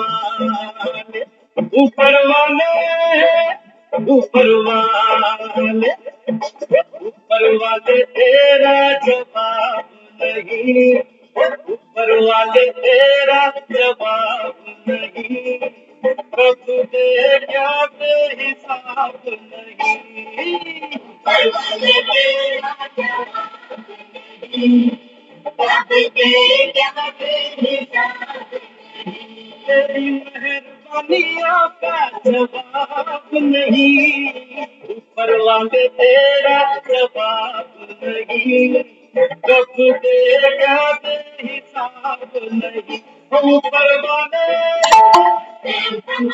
वाले, ऊपर वाले, ऊपर वाले, ऊपर वाले तेरा जवाब नहीं, ऊपर वाले तेरा जवाब नहीं, कब दे क्या बेहिसाब नहीं, ऊपर वाले तेरा जवाब नहीं, कब दे क्या बेहिसाब नहीं, तेरी मेहरबानियों का जवाब नहीं, ऊपर वाले तेरा जवाब नहीं, कब देगा बेहिसाब नहीं, ऊपर वाले, ऊपर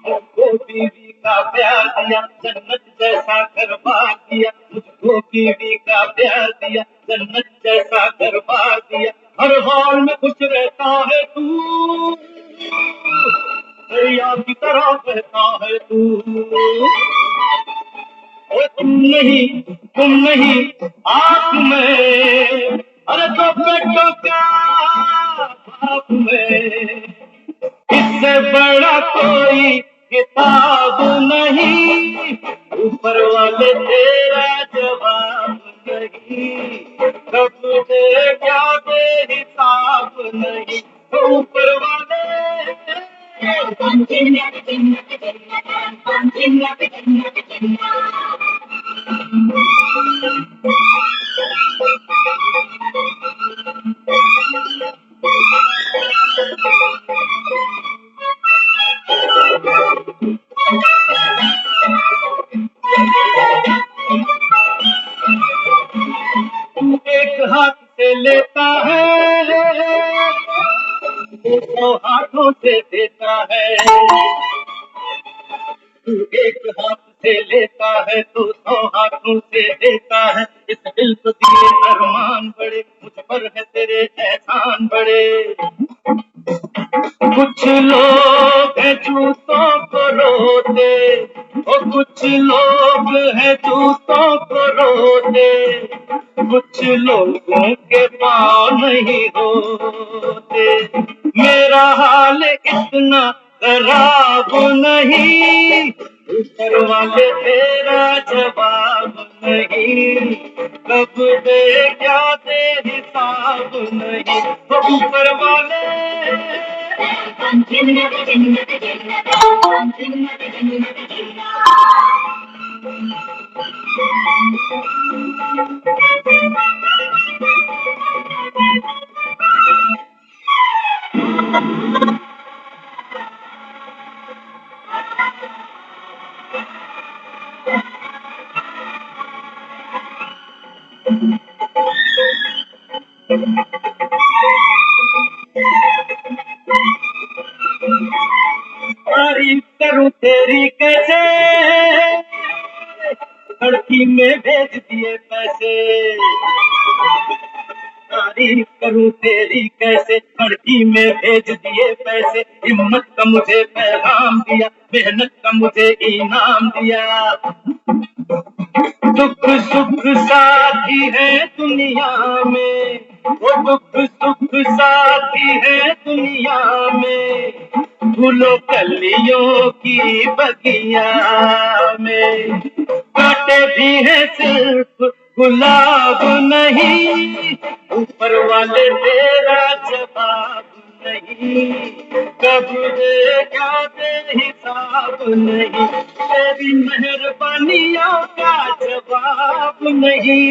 मुझको बीवी का प्यार दिया, जन्नत जैसा घर बार दिया, मुझको बीवी का प्यार दिया, जन्नत जैसा घर बार दिया, हर हाल में खुश रहता है तू, दरिया की तरह बहता है तू, और तुम नहीं आप में, अरे तो बेटों का बाप में, इससे बड़ा कोई किताब नहीं, ऊपर वाले तेरा जवाब नहीं, कब दे क्या बेहिसाब नहीं, ऊपर वाले, तू एक हाथ से लेता है, तू 100 हाथों से देता है, तू एक हाथ से लेता है तो 100 हाथों से देता है, इस दिल को दिए अरमान बड़े, मुझ पर है तेरे एहसान बड़े, कुछ लोग हैं जूतों को रोते, और कुछ लोग हैं जूतों को रोते, कुछ लोगों के पाँव नहीं होते, मेरा हाल इतना खराब नहीं, ऊपर वाले तेरा जवाब नहीं, कब दे क्या दे हिसाब नहीं, ऊपर वाले, तारीफ करूं तेरी कैसे, लड़की में भेज दिए पैसे, तारीफ करूं तेरी कैसे, लड़की में भेज दिए पैसे, हिम्मत का मुझे पैगाम दिया, मेहनत का मुझे इनाम दिया, दुख सुख साथी है दुनिया में, वो दुख सुख साथी है दुनिया में, फूलों कलियों की बगिया में, कांटे भी है सिर्फ गुलाब नहीं, ऊपर वाले तेरा जवाब नहीं, कब दे क्या दे हिसाब नहीं, तेरी मेहरबानियों का जवाब नहीं,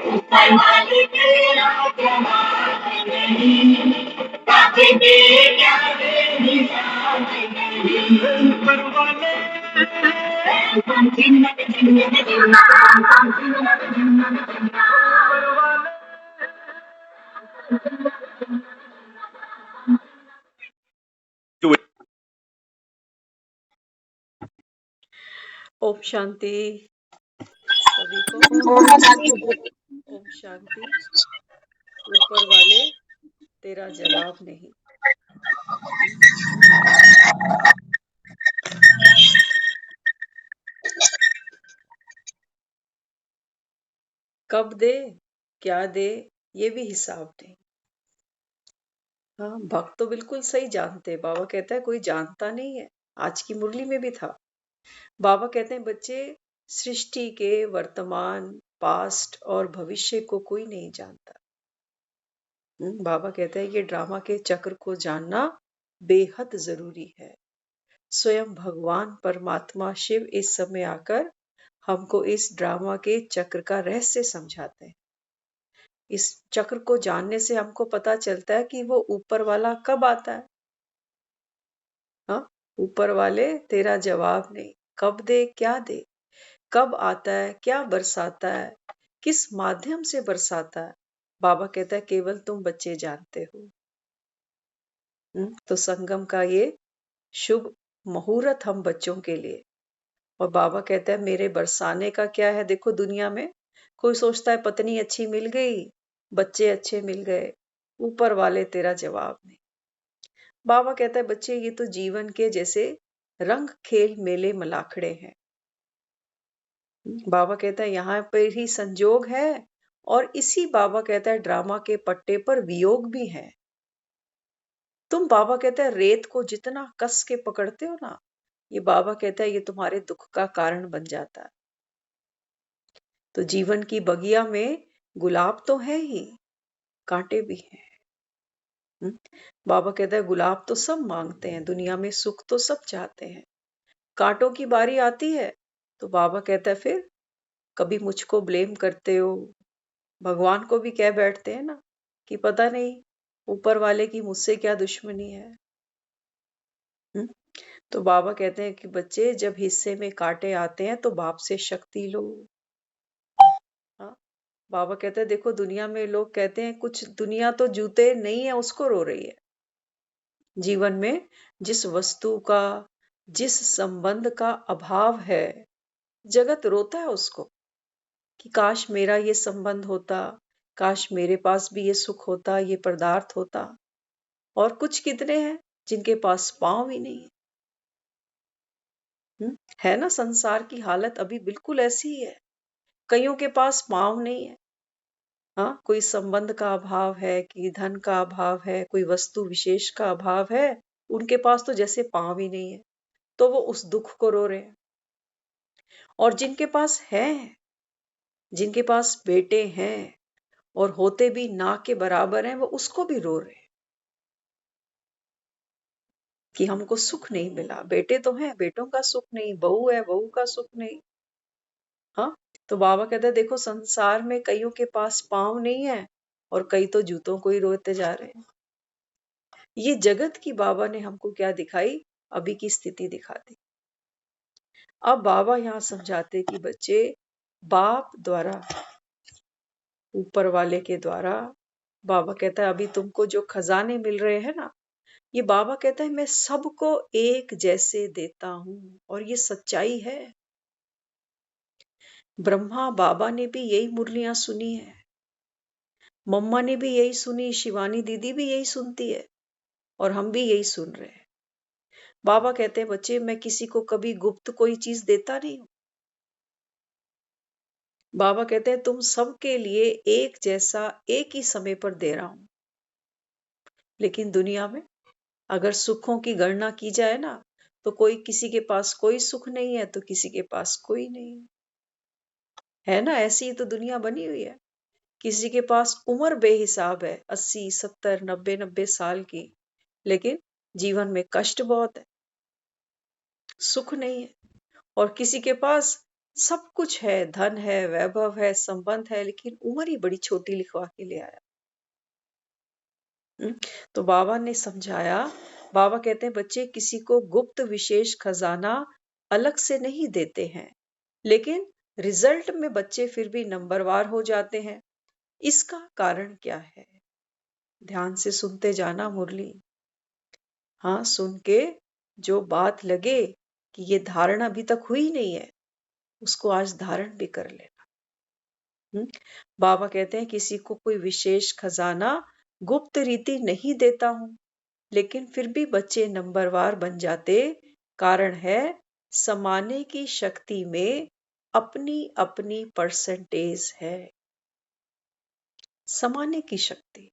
ऊपर वाले तेरा जवाब नहीं, कब दे क्या दे हिसाब नहीं, ऊपर वाले, ओम शांति सभी को। ओम शांति। ऊपर वाले तेरा जवाब नहीं। कब दे, क्या दे, ये भी हिसाब नहीं। हाँ, भक्त तो बिल्कुल सही जानते। बाबा कहता है कोई जानता नहीं है। आज की मुरली में भी था। बाबा कहते हैं बच्चे, सृष्टि के वर्तमान, पास्ट और भविष्य को कोई नहीं जानता। बाबा कहते हैं ये ड्रामा के चक्र को जानना बेहद जरूरी है। स्वयं भगवान परमात्मा शिव इस समय आकर हमको इस ड्रामा के चक्र का रहस्य समझाते हैं। इस चक्र को जानने से हमको पता चलता है कि वो ऊपर वाला कब आता है। हाँ, ऊपर वाले तेरा जवाब नहीं। कब दे, क्या दे, कब आता है, क्या बरसाता है, किस माध्यम से बरसाता है, बाबा कहता है केवल तुम बच्चे जानते हो। तो संगम का ये शुभ मुहूर्त हम बच्चों के लिए। और बाबा कहता है मेरे बरसाने का क्या है। देखो दुनिया में कोई सोचता है पत्नी अच्छी मिल गई, बच्चे अच्छे मिल गए, ऊपर वाले तेरा जवाब नहीं। बाबा कहता है बच्चे ये तो जीवन के जैसे रंग खेल मेले मलाखड़े हैं। बाबा कहता है यहाँ पर ही संजोग है और इसी बाबा कहता है ड्रामा के पट्टे पर वियोग भी है। तुम बाबा कहता है रेत को जितना कस के पकड़ते हो ना, ये बाबा कहता है ये तुम्हारे दुख का कारण बन जाता है। तो जीवन की बगिया में गुलाब तो है ही, कांटे भी हैं। बाबा कहता है गुलाब तो सब मांगते हैं, दुनिया में सुख तो सब चाहते हैं, कांटों की बारी आती है तो बाबा कहता है फिर कभी मुझको ब्लेम करते हो। भगवान को भी कह बैठते हैं ना कि पता नहीं ऊपर वाले की मुझसे क्या दुश्मनी है। तो बाबा कहते हैं कि बच्चे जब हिस्से में कांटे आते हैं तो बाप से शक्ति लो। हाँ, बाबा कहते हैं देखो दुनिया में लोग कहते हैं कुछ दुनिया तो जूते नहीं है उसको रो रही है। जीवन में जिस वस्तु का, जिस संबंध का अभाव है, जगत रोता है उसको कि काश मेरा ये संबंध होता, काश मेरे पास भी ये सुख होता, ये पदार्थ होता। और कुछ कितने हैं जिनके पास पांव ही नहीं है ना। संसार की हालत अभी बिल्कुल ऐसी ही है। कईयों के पास पांव नहीं है। हाँ, कोई संबंध का अभाव है, कि धन का अभाव है, कोई वस्तु विशेष का अभाव है, उनके पास तो जैसे पांव ही नहीं है, तो वो उस दुख को रो रहे हैं। और जिनके पास है, जिनके पास बेटे हैं और होते भी ना के बराबर हैं, वो उसको भी रो रहे हैं कि हमको सुख नहीं मिला। बेटे तो हैं, बेटों का सुख नहीं, बहू है, बहू का सुख नहीं। हाँ, तो बाबा कहते हैं देखो संसार में कईयों के पास पांव नहीं है और कई तो जूतों को ही रोते जा रहे हैं। ये जगत की बाबा ने हमको क्या दिखाई, अभी की स्थिति दिखा दी। अब बाबा यहाँ समझाते कि बच्चे बाप द्वारा, ऊपर वाले के द्वारा, बाबा कहता है अभी तुमको जो खजाने मिल रहे हैं ना, ये बाबा कहता है मैं सबको एक जैसे देता हूं। और ये सच्चाई है। ब्रह्मा बाबा ने भी यही मुरलियां सुनी है, मम्मा ने भी यही सुनी, शिवानी दीदी भी यही सुनती है और हम भी यही सुन रहे हैं। बाबा कहते हैं बच्चे मैं किसी को कभी गुप्त कोई चीज देता नहीं हूं। बाबा कहते हैं तुम सबके लिए एक जैसा एक ही समय पर दे रहा हूं। लेकिन दुनिया में अगर सुखों की गणना की जाए ना, तो कोई किसी के पास कोई सुख नहीं है तो किसी के पास कोई नहीं है ना। ऐसी ही तो दुनिया बनी हुई है। किसी के पास उम्र बेहिसाब है, 80 70 90 90 साल की, लेकिन जीवन में कष्ट बहुत है, सुख नहीं है। और किसी के पास सब कुछ है, धन है, वैभव है, संबंध है, लेकिन उम्र ही बड़ी छोटी लिखवा के ले आया। तो बाबा ने समझाया, बाबा कहते हैं बच्चे किसी को गुप्त विशेष खजाना अलग से नहीं देते हैं, लेकिन रिजल्ट में बच्चे फिर भी नंबरवार हो जाते हैं। इसका कारण क्या है? ध्यान से सुनते जाना मुरली। हाँ, सुन के जो बात लगे कि ये धारणा अभी तक हुई नहीं है, उसको आज धारण भी कर लेना। बाबा कहते हैं किसी को कोई विशेष खजाना गुप्त रीति नहीं देता हूं, लेकिन फिर भी बच्चे नंबरवार बन जाते। कारण है समाने की शक्ति में अपनी अपनी परसेंटेज है। समाने की शक्ति।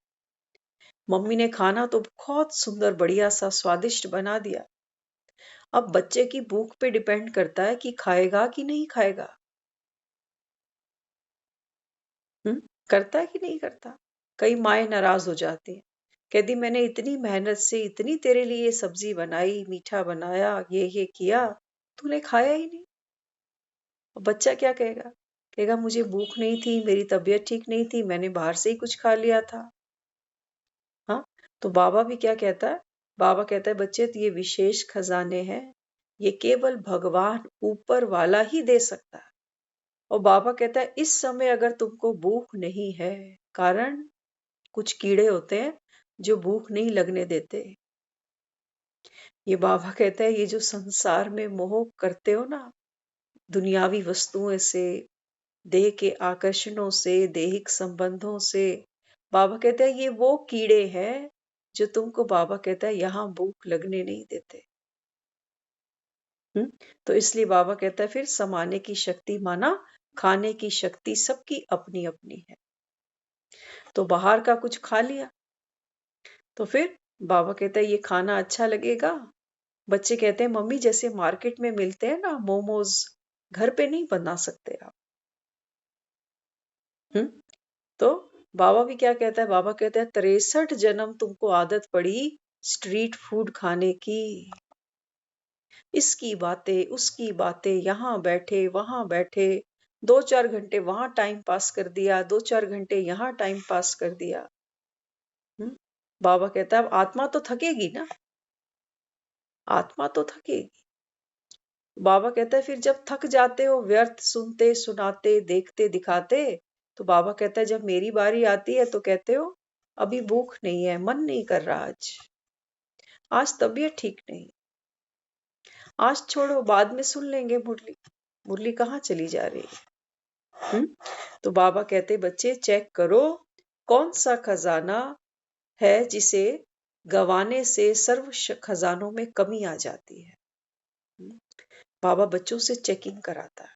मम्मी ने खाना तो बहुत सुंदर बढ़िया सा स्वादिष्ट बना दिया। अब बच्चे की भूख पे डिपेंड करता है कि खाएगा कि नहीं खाएगा। करता है कि नहीं करता। कई माएँ नाराज हो जाती हैं, कहती मैंने इतनी मेहनत से इतनी तेरे लिए सब्जी बनाई, मीठा बनाया, ये किया, तूने खाया ही नहीं। अब बच्चा क्या कहेगा? कहेगा मुझे भूख नहीं थी, मेरी तबीयत ठीक नहीं थी, मैंने बाहर से ही कुछ खा लिया था। हाँ, तो बाबा भी क्या कहता है? बाबा कहता है बच्चे तो ये विशेष खजाने हैं, ये केवल भगवान ऊपर वाला ही दे सकता है। और बाबा कहता है इस समय अगर तुमको भूख नहीं है, कारण कुछ कीड़े होते हैं जो भूख नहीं लगने देते। ये बाबा कहता है ये जो संसार में मोह करते हो ना, दुनियावी वस्तुओं से, देह के आकर्षणों से, दैहिक संबंधों से, बाबा कहता है ये वो कीड़े हैं जो तुमको बाबा कहता है यहां भूख लगने नहीं देते। तो इसलिए बाबा कहता है फिर समाने की शक्ति माना खाने की शक्ति सबकी अपनी अपनी है। तो बाहर का कुछ खा लिया तो फिर बाबा कहता है ये खाना अच्छा लगेगा। बच्चे कहते हैं मम्मी जैसे मार्केट में मिलते हैं ना मोमोज, घर पे नहीं बना सकते आप। हम्म तो बाबा भी क्या कहता है? बाबा कहता है 63 जन्म तुमको आदत पड़ी स्ट्रीट फूड खाने की। इसकी बातें उसकी बातें, यहाँ बैठे वहां बैठे, 2-4 घंटे वहां टाइम पास कर दिया, 2-4 घंटे यहाँ टाइम पास कर दिया। बाबा कहता है अब आत्मा तो थकेगी ना, आत्मा तो थकेगी। बाबा कहता है फिर जब थक जाते हो व्यर्थ सुनते सुनाते देखते दिखाते, तो बाबा कहता है जब मेरी बारी आती है तो कहते हो अभी भूख नहीं है, मन नहीं कर रहा, आज तबीयत ठीक नहीं, आज छोड़ो बाद में सुन लेंगे मुरली। मुरली कहाँ चली जा रही है? तो बाबा कहते बच्चे चेक करो कौन सा खजाना है जिसे गवाने से सर्व खजानों में कमी आ जाती है। बाबा बच्चों से चेकिंग कराता है।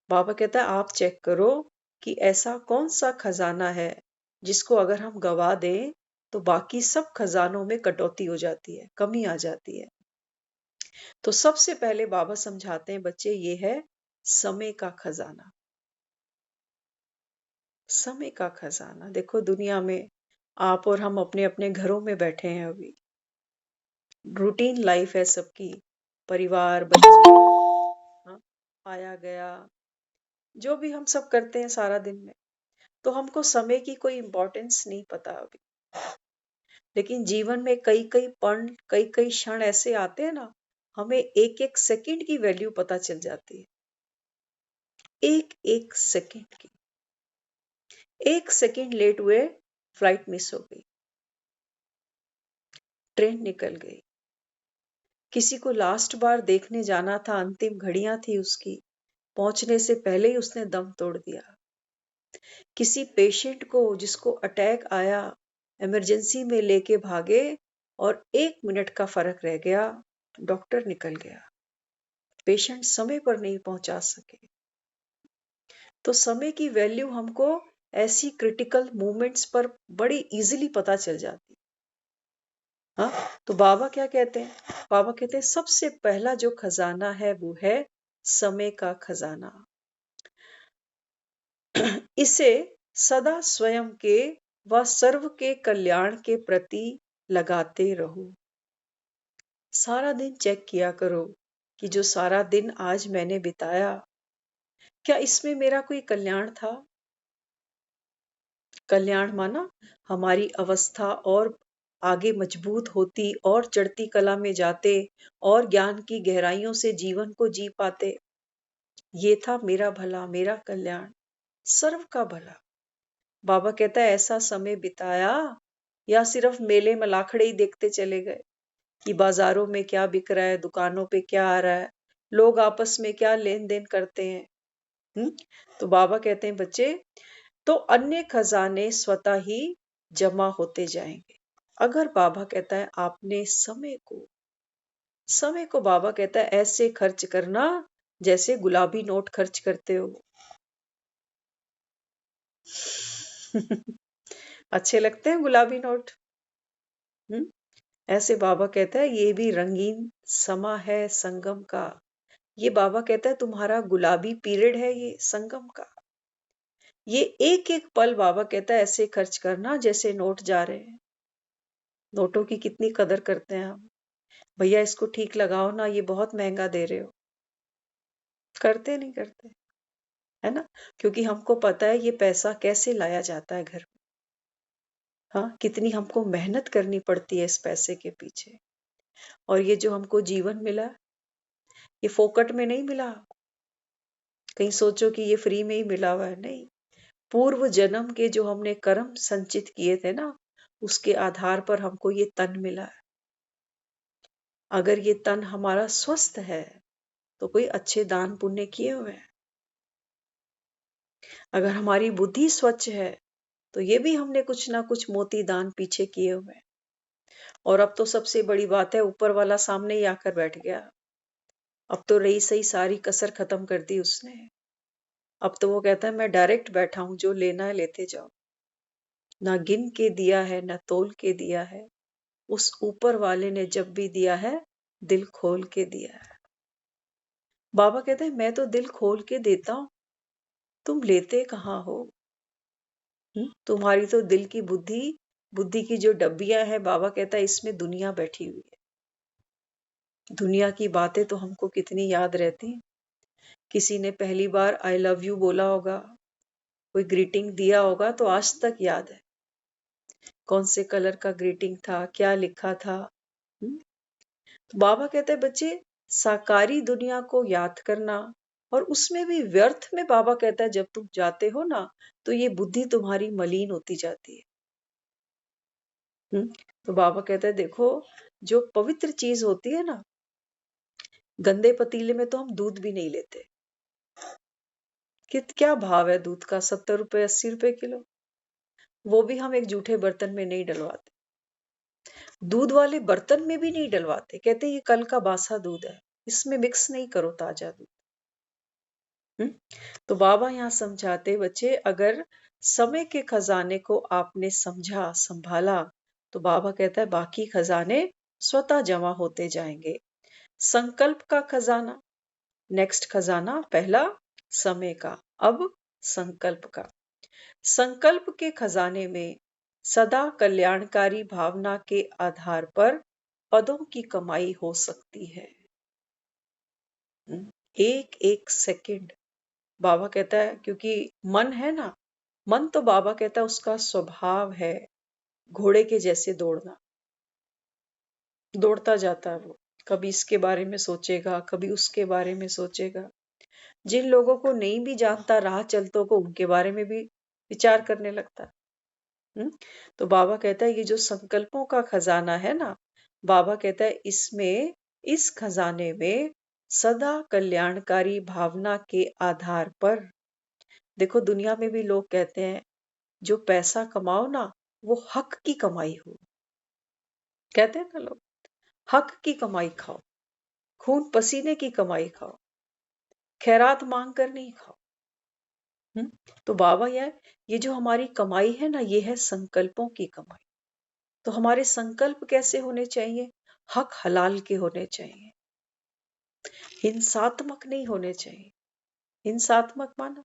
बाबा कहता है आप चेक करो कि ऐसा कौन सा खजाना है जिसको अगर हम गवा दें तो बाकी सब खजानों में कटौती हो जाती है, कमी आ जाती है। तो सबसे पहले बाबा समझाते हैं बच्चे ये है समय का खजाना। समय का खजाना देखो दुनिया में आप और हम अपने अपने घरों में बैठे हैं, अभी रूटीन लाइफ है सबकी, परिवार बच्चे, हाँ, आया गया, जो भी हम सब करते हैं सारा दिन में, तो हमको समय की कोई इंपॉर्टेंस नहीं पता अभी। लेकिन जीवन में कई कई पल कई कई क्षण ऐसे आते हैं ना, हमें एक एक सेकंड की वैल्यू पता चल जाती है। एक एक सेकंड की, एक सेकंड लेट हुए फ्लाइट मिस हो गई, ट्रेन निकल गई, किसी को लास्ट बार देखने जाना था, अंतिम घड़ियां थी उसकी, पहुंचने से पहले ही उसने दम तोड़ दिया। किसी पेशेंट को जिसको अटैक आया इमरजेंसी में लेके भागे और 1 मिनट का फर्क रह गया, डॉक्टर निकल गया, पेशेंट समय पर नहीं पहुंचा सके। तो समय की वैल्यू हमको ऐसी क्रिटिकल मोमेंट्स पर बड़ी इजीली पता चल जाती। हाँ, तो बाबा क्या कहते हैं? बाबा कहते हैं सबसे पहला जो खजाना है वो है समय का खजाना। इसे सदा स्वयं के व सर्व के कल्याण के प्रति लगाते रहो। सारा दिन चेक किया करो कि जो सारा दिन आज मैंने बिताया, क्या इसमें मेरा कोई कल्याण था? कल्याण माना हमारी अवस्था और आगे मजबूत होती और चढ़ती कला में जाते और ज्ञान की गहराइयों से जीवन को जी पाते। ये था मेरा भला, मेरा कल्याण, सर्व का भला। बाबा कहता है ऐसा समय बिताया या सिर्फ मेले मलाखड़े ही देखते चले गए कि बाजारों में क्या बिक रहा है, दुकानों पे क्या आ रहा है, लोग आपस में क्या लेन देन करते हैं, तो बाबा कहते हैं बच्चे, तो अन्य खजाने स्वतः ही जमा होते जाएंगे। अगर बाबा कहता है आपने समय को बाबा कहता है ऐसे खर्च करना जैसे गुलाबी नोट खर्च करते हो। अच्छे लगते हैं गुलाबी नोट। हम्म ऐसे बाबा कहता है ये भी रंगीन समा है संगम का। ये बाबा कहता है तुम्हारा गुलाबी पीरियड है ये संगम का। ये एक एक पल बाबा कहता है ऐसे खर्च करना जैसे नोट जा रहे हैं। नोटों की कितनी कदर करते हैं हम। भैया इसको ठीक लगाओ ना, ये बहुत महंगा दे रहे हो। करते नहीं करते, है ना? क्योंकि हमको पता है ये पैसा कैसे लाया जाता है घर में। हाँ, कितनी हमको मेहनत करनी पड़ती है इस पैसे के पीछे। और ये जो हमको जीवन मिला, ये फोकट में नहीं मिला। कहीं सोचो कि ये फ्री में ही मिला हुआ है, नहीं। पूर्व जन्म के जो हमने कर्म संचित किए थे ना, उसके आधार पर हमको ये तन मिला है। अगर ये तन हमारा स्वस्थ है तो कोई अच्छे दान पुण्य किए हुए हैं। अगर हमारी बुद्धि स्वच्छ है तो ये भी हमने कुछ ना कुछ मोती दान पीछे किए हुए हैं। और अब तो सबसे बड़ी बात है, ऊपर वाला सामने ही आकर बैठ गया। अब तो रही सही सारी कसर खत्म कर दी उसने। अब तो वो कहता है मैं डायरेक्ट बैठा हूं, जो लेना है लेते जाओ। ना गिन के दिया है ना तोल के दिया है, उस ऊपर वाले ने जब भी दिया है दिल खोल के दिया है। बाबा कहते हैं मैं तो दिल खोल के देता हूं, तुम लेते कहाँ हो? तुम्हारी तो दिल की बुद्धि बुद्धि की जो डब्बियां है, बाबा कहता है इसमें दुनिया बैठी हुई है। दुनिया की बातें तो हमको कितनी याद रहती हैं। किसी ने पहली बार आई लव यू बोला होगा, कोई ग्रीटिंग दिया होगा तो आज तक याद है। कौन से कलर का ग्रीटिंग था, क्या लिखा था। हम्म? तो बाबा कहते हैं बच्चे, साकारी दुनिया को याद करना, और उसमें भी व्यर्थ में बाबा कहता है जब तुम जाते हो ना, तो ये बुद्धि तुम्हारी मलिन होती जाती है। तो बाबा कहता है देखो, जो पवित्र चीज होती है ना, गंदे पतीले में तो हम दूध भी नहीं लेते। क्या भाव है दूध का? 70 रुपए 80 रुपए किलो। वो भी हम एक जूठे बर्तन में नहीं डलवाते। दूध वाले बर्तन में भी नहीं डलवाते। कहते ये कल का बासा दूध है, इसमें मिक्स नहीं करो ताजा दूध। तो बाबा यहाँ समझाते बच्चे, अगर समय के खजाने को आपने समझा संभाला तो बाबा कहता है बाकी खजाने स्वतः जमा होते जाएंगे। संकल्प का खजाना, नेक्स्ट खजाना, पहला समय का, अब संकल्प का। संकल्प के खजाने में सदा कल्याणकारी भावना के आधार पर पदों की कमाई हो सकती है। एक एक सेकंड बाबा कहता है, क्योंकि मन है ना, मन तो बाबा कहता है उसका स्वभाव है घोड़े के जैसे दौड़ना। दौड़ता जाता है वो, कभी इसके बारे में सोचेगा, कभी उसके बारे में सोचेगा। जिन लोगों को नहीं भी जानता, राह चलतों को, उनके बारे में भी विचार करने लगता है। तो बाबा कहता है ये जो संकल्पों का खजाना है ना, बाबा कहता है इसमें, इस खजाने में सदा कल्याणकारी भावना के आधार पर, देखो दुनिया में भी लोग कहते हैं जो पैसा कमाओ ना वो हक की कमाई हो। कहते हैं ना लोग, हक की कमाई खाओ, खून पसीने की कमाई खाओ, खैरात मांग कर नहीं खाओ। तो बाबा ये जो हमारी कमाई है ना, ये है संकल्पों की कमाई। तो हमारे संकल्प कैसे होने चाहिए? हक हलाल के होने चाहिए, हिंसात्मक नहीं होने चाहिए। हिंसात्मक माना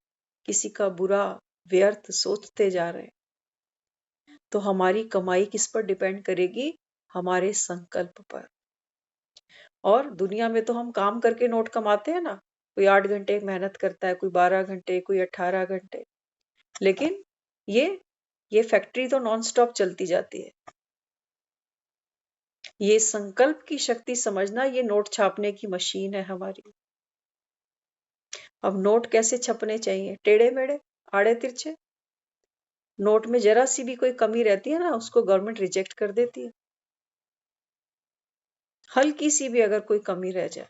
किसी का बुरा व्यर्थ सोचते जा रहे। तो हमारी कमाई किस पर डिपेंड करेगी? हमारे संकल्प पर। और दुनिया में तो हम काम करके नोट कमाते हैं ना, कोई 8 घंटे मेहनत करता है, कोई 12 घंटे, कोई 18 घंटे। लेकिन ये फैक्ट्री तो नॉन स्टॉप चलती जाती है। ये संकल्प की शक्ति समझना, ये नोट छापने की मशीन है हमारी। अब नोट कैसे छपने चाहिए? टेढ़े मेढ़े, आड़े तिरछे। नोट में जरा सी भी कोई कमी रहती है ना, उसको गवर्नमेंट रिजेक्ट कर देती है। हल्की सी भी अगर कोई कमी रह जाए,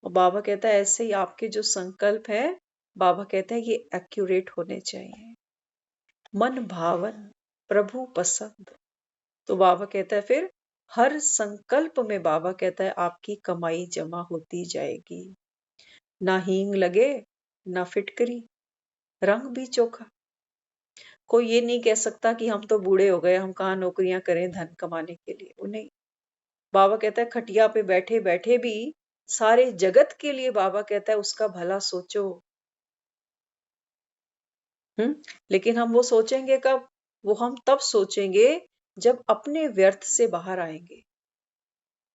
और बाबा कहता है ऐसे ही आपके जो संकल्प है बाबा कहते हैं ये एक्यूरेट होने चाहिए, मन भावन, प्रभु पसंद। तो बाबा कहता है फिर हर संकल्प में बाबा कहता है आपकी कमाई जमा होती जाएगी, ना हींग लगे ना फिटकरी, रंग भी चोखा। कोई ये नहीं कह सकता कि हम तो बूढ़े हो गए, हम कहाँ नौकरियां करें धन कमाने के लिए, वो नहीं। बाबा कहता है खटिया पे बैठे बैठे भी सारे जगत के लिए बाबा कहता है उसका भला सोचो। लेकिन हम वो सोचेंगे कब? वो हम तब सोचेंगे जब अपने व्यर्थ से बाहर आएंगे।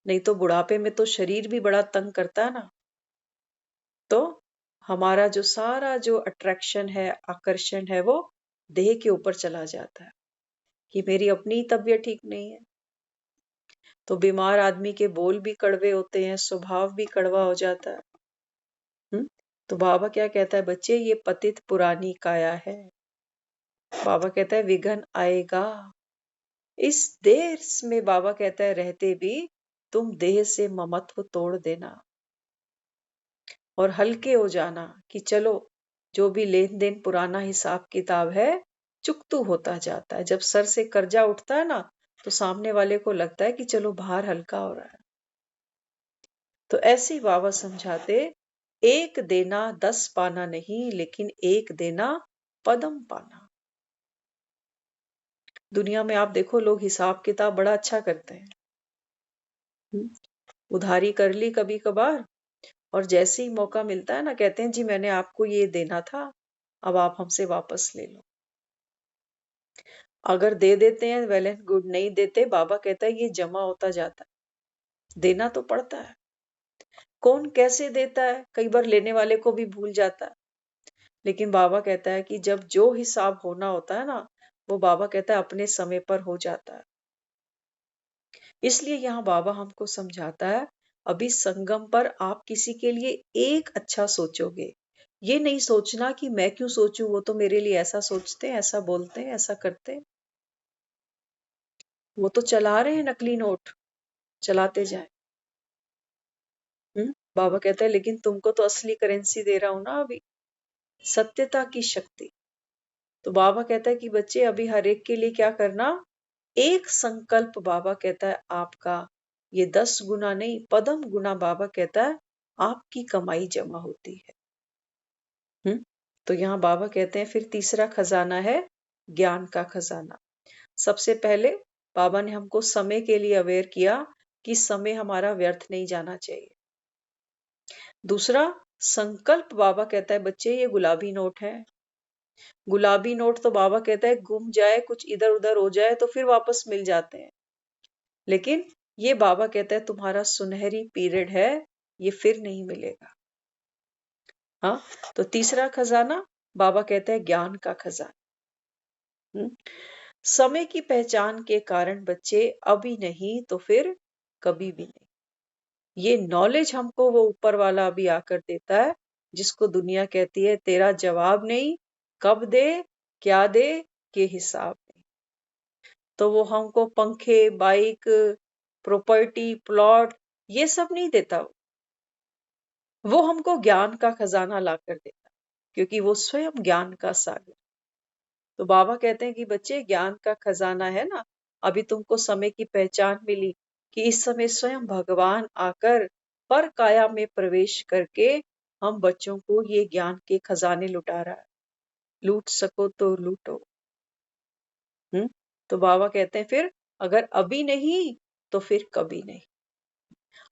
नहीं तो बुढ़ापे में तो शरीर भी बड़ा तंग करता है ना। तो हमारा जो सारा जो अट्रैक्शन है, आकर्षण है, वो देह के ऊपर चला जाता है कि मेरी अपनी तबीयत ठीक नहीं है। तो बीमार आदमी के बोल भी कड़वे होते हैं, स्वभाव भी कड़वा हो जाता है। तो बाबा क्या कहता है, बच्चे ये पतित पुरानी काया है। बाबा कहता है विघन आएगा। इस देह में बाबा कहता है रहते भी तुम देह से ममत्व तोड़ देना और हल्के हो जाना कि चलो जो भी लेन देन पुराना हिसाब किताब है चुकतू होता जाता है। जब सर से कर्जा उठता है ना तो सामने वाले को लगता है कि चलो भार हल्का हो रहा है। तो ऐसे ही बाबा समझाते, एक देना 10 पाना नहीं, लेकिन एक देना पदम पाना। दुनिया में आप देखो लोग हिसाब किताब बड़ा अच्छा करते हैं। उधारी कर ली कभी कभार और जैसे ही मौका मिलता है ना कहते हैं जी मैंने आपको ये देना था, अब आप हमसे वापस ले लो। अगर दे देते हैं वेल एंड गुड, नहीं देते बाबा कहता है ये जमा होता जाता है। देना तो पड़ता है। कौन कैसे देता है कई बार लेने वाले को भी भूल जाता है। लेकिन बाबा कहता है कि जब जो हिसाब होना होता है ना वो बाबा कहता है अपने समय पर हो जाता है। इसलिए यहाँ बाबा हमको समझाता है अभी संगम पर आप किसी के लिए एक अच्छा सोचोगे। ये नहीं सोचना कि मैं क्यों सोचूं, वो तो मेरे लिए ऐसा सोचते हैं, ऐसा बोलते हैं, ऐसा करते हैं। वो तो चला रहे हैं नकली नोट, चलाते जाएं। बाबा कहते हैं लेकिन तुमको तो असली करेंसी दे रहा हूं ना अभी, सत्यता की शक्ति। तो बाबा कहता है कि बच्चे अभी हर एक के लिए क्या करना, एक संकल्प बाबा कहता है आपका ये 10 गुना नहीं पदम गुना बाबा कहता है आपकी कमाई जमा होती है। तो यहाँ बाबा कहते हैं फिर तीसरा खजाना है ज्ञान का खजाना। सबसे पहले बाबा ने हमको समय के लिए अवेयर किया कि समय हमारा व्यर्थ नहीं जाना चाहिए। दूसरा संकल्प, बाबा कहता है बच्चे ये गुलाबी नोट है। गुलाबी नोट तो बाबा कहता है गुम जाए, कुछ इधर उधर हो जाए तो फिर वापस मिल जाते हैं, लेकिन ये बाबा कहता है तुम्हारा सुनहरी पीरियड है, ये फिर नहीं मिलेगा। हाँ, तो तीसरा खजाना बाबा कहते हैं ज्ञान का खजाना। समय की पहचान के कारण बच्चे अभी नहीं तो फिर कभी भी नहीं। ये नॉलेज हमको वो ऊपर वाला अभी आकर देता है जिसको दुनिया कहती है तेरा जवाब नहीं, कब दे क्या दे के हिसाब नहीं। तो वो हमको पंखे, बाइक, प्रॉपर्टी, प्लॉट ये सब नहीं देता। वो हमको ज्ञान का खजाना लाकर देता क्योंकि वो स्वयं ज्ञान का सागर। तो बाबा कहते हैं कि बच्चे ज्ञान का खजाना है ना, अभी तुमको समय की पहचान मिली कि इस समय स्वयं भगवान आकर पर काया में प्रवेश करके हम बच्चों को ये ज्ञान के खजाने लुटा रहा है। लूट सको तो लूटो। तो बाबा कहते हैं फिर अगर अभी नहीं तो फिर कभी नहीं।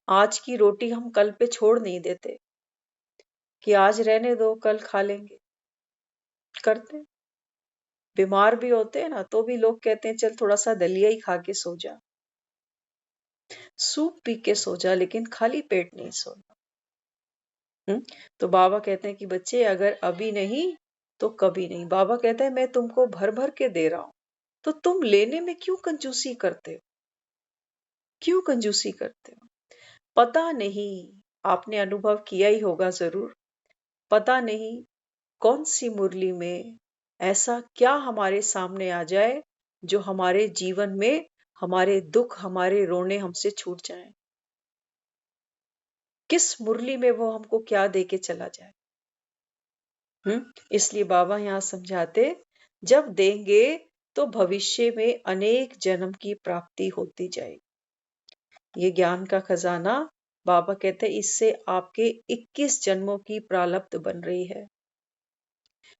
आज की रोटी हम कल पे छोड़ नहीं देते कि आज रहने दो कल खा लेंगे, करते। बीमार भी होते हैं ना तो भी लोग कहते हैं चल थोड़ा सा दलिया ही खा के सो जा, सूप पी के सो जा, लेकिन खाली पेट नहीं सोना। तो बाबा कहते हैं कि बच्चे अगर अभी नहीं तो कभी नहीं। बाबा कहते हैं मैं तुमको भर भर के दे रहा हूं, तो तुम लेने में क्यों कंजूसी करते हो, क्यों कंजूसी करते हो? पता नहीं, आपने अनुभव किया ही होगा जरूर, पता नहीं कौन सी मुरली में ऐसा क्या हमारे सामने आ जाए जो हमारे जीवन में हमारे दुख, हमारे रोने हमसे छूट जाएं। किस मुरली में वो हमको क्या दे के चला जाए। इसलिए बाबा यहाँ समझाते, जब देंगे तो भविष्य में अनेक जन्म की प्राप्ति होती जाएगी। ये ज्ञान का खजाना, बाबा कहते हैं, इससे आपके 21 जन्मों की प्रारब्ध बन रही है।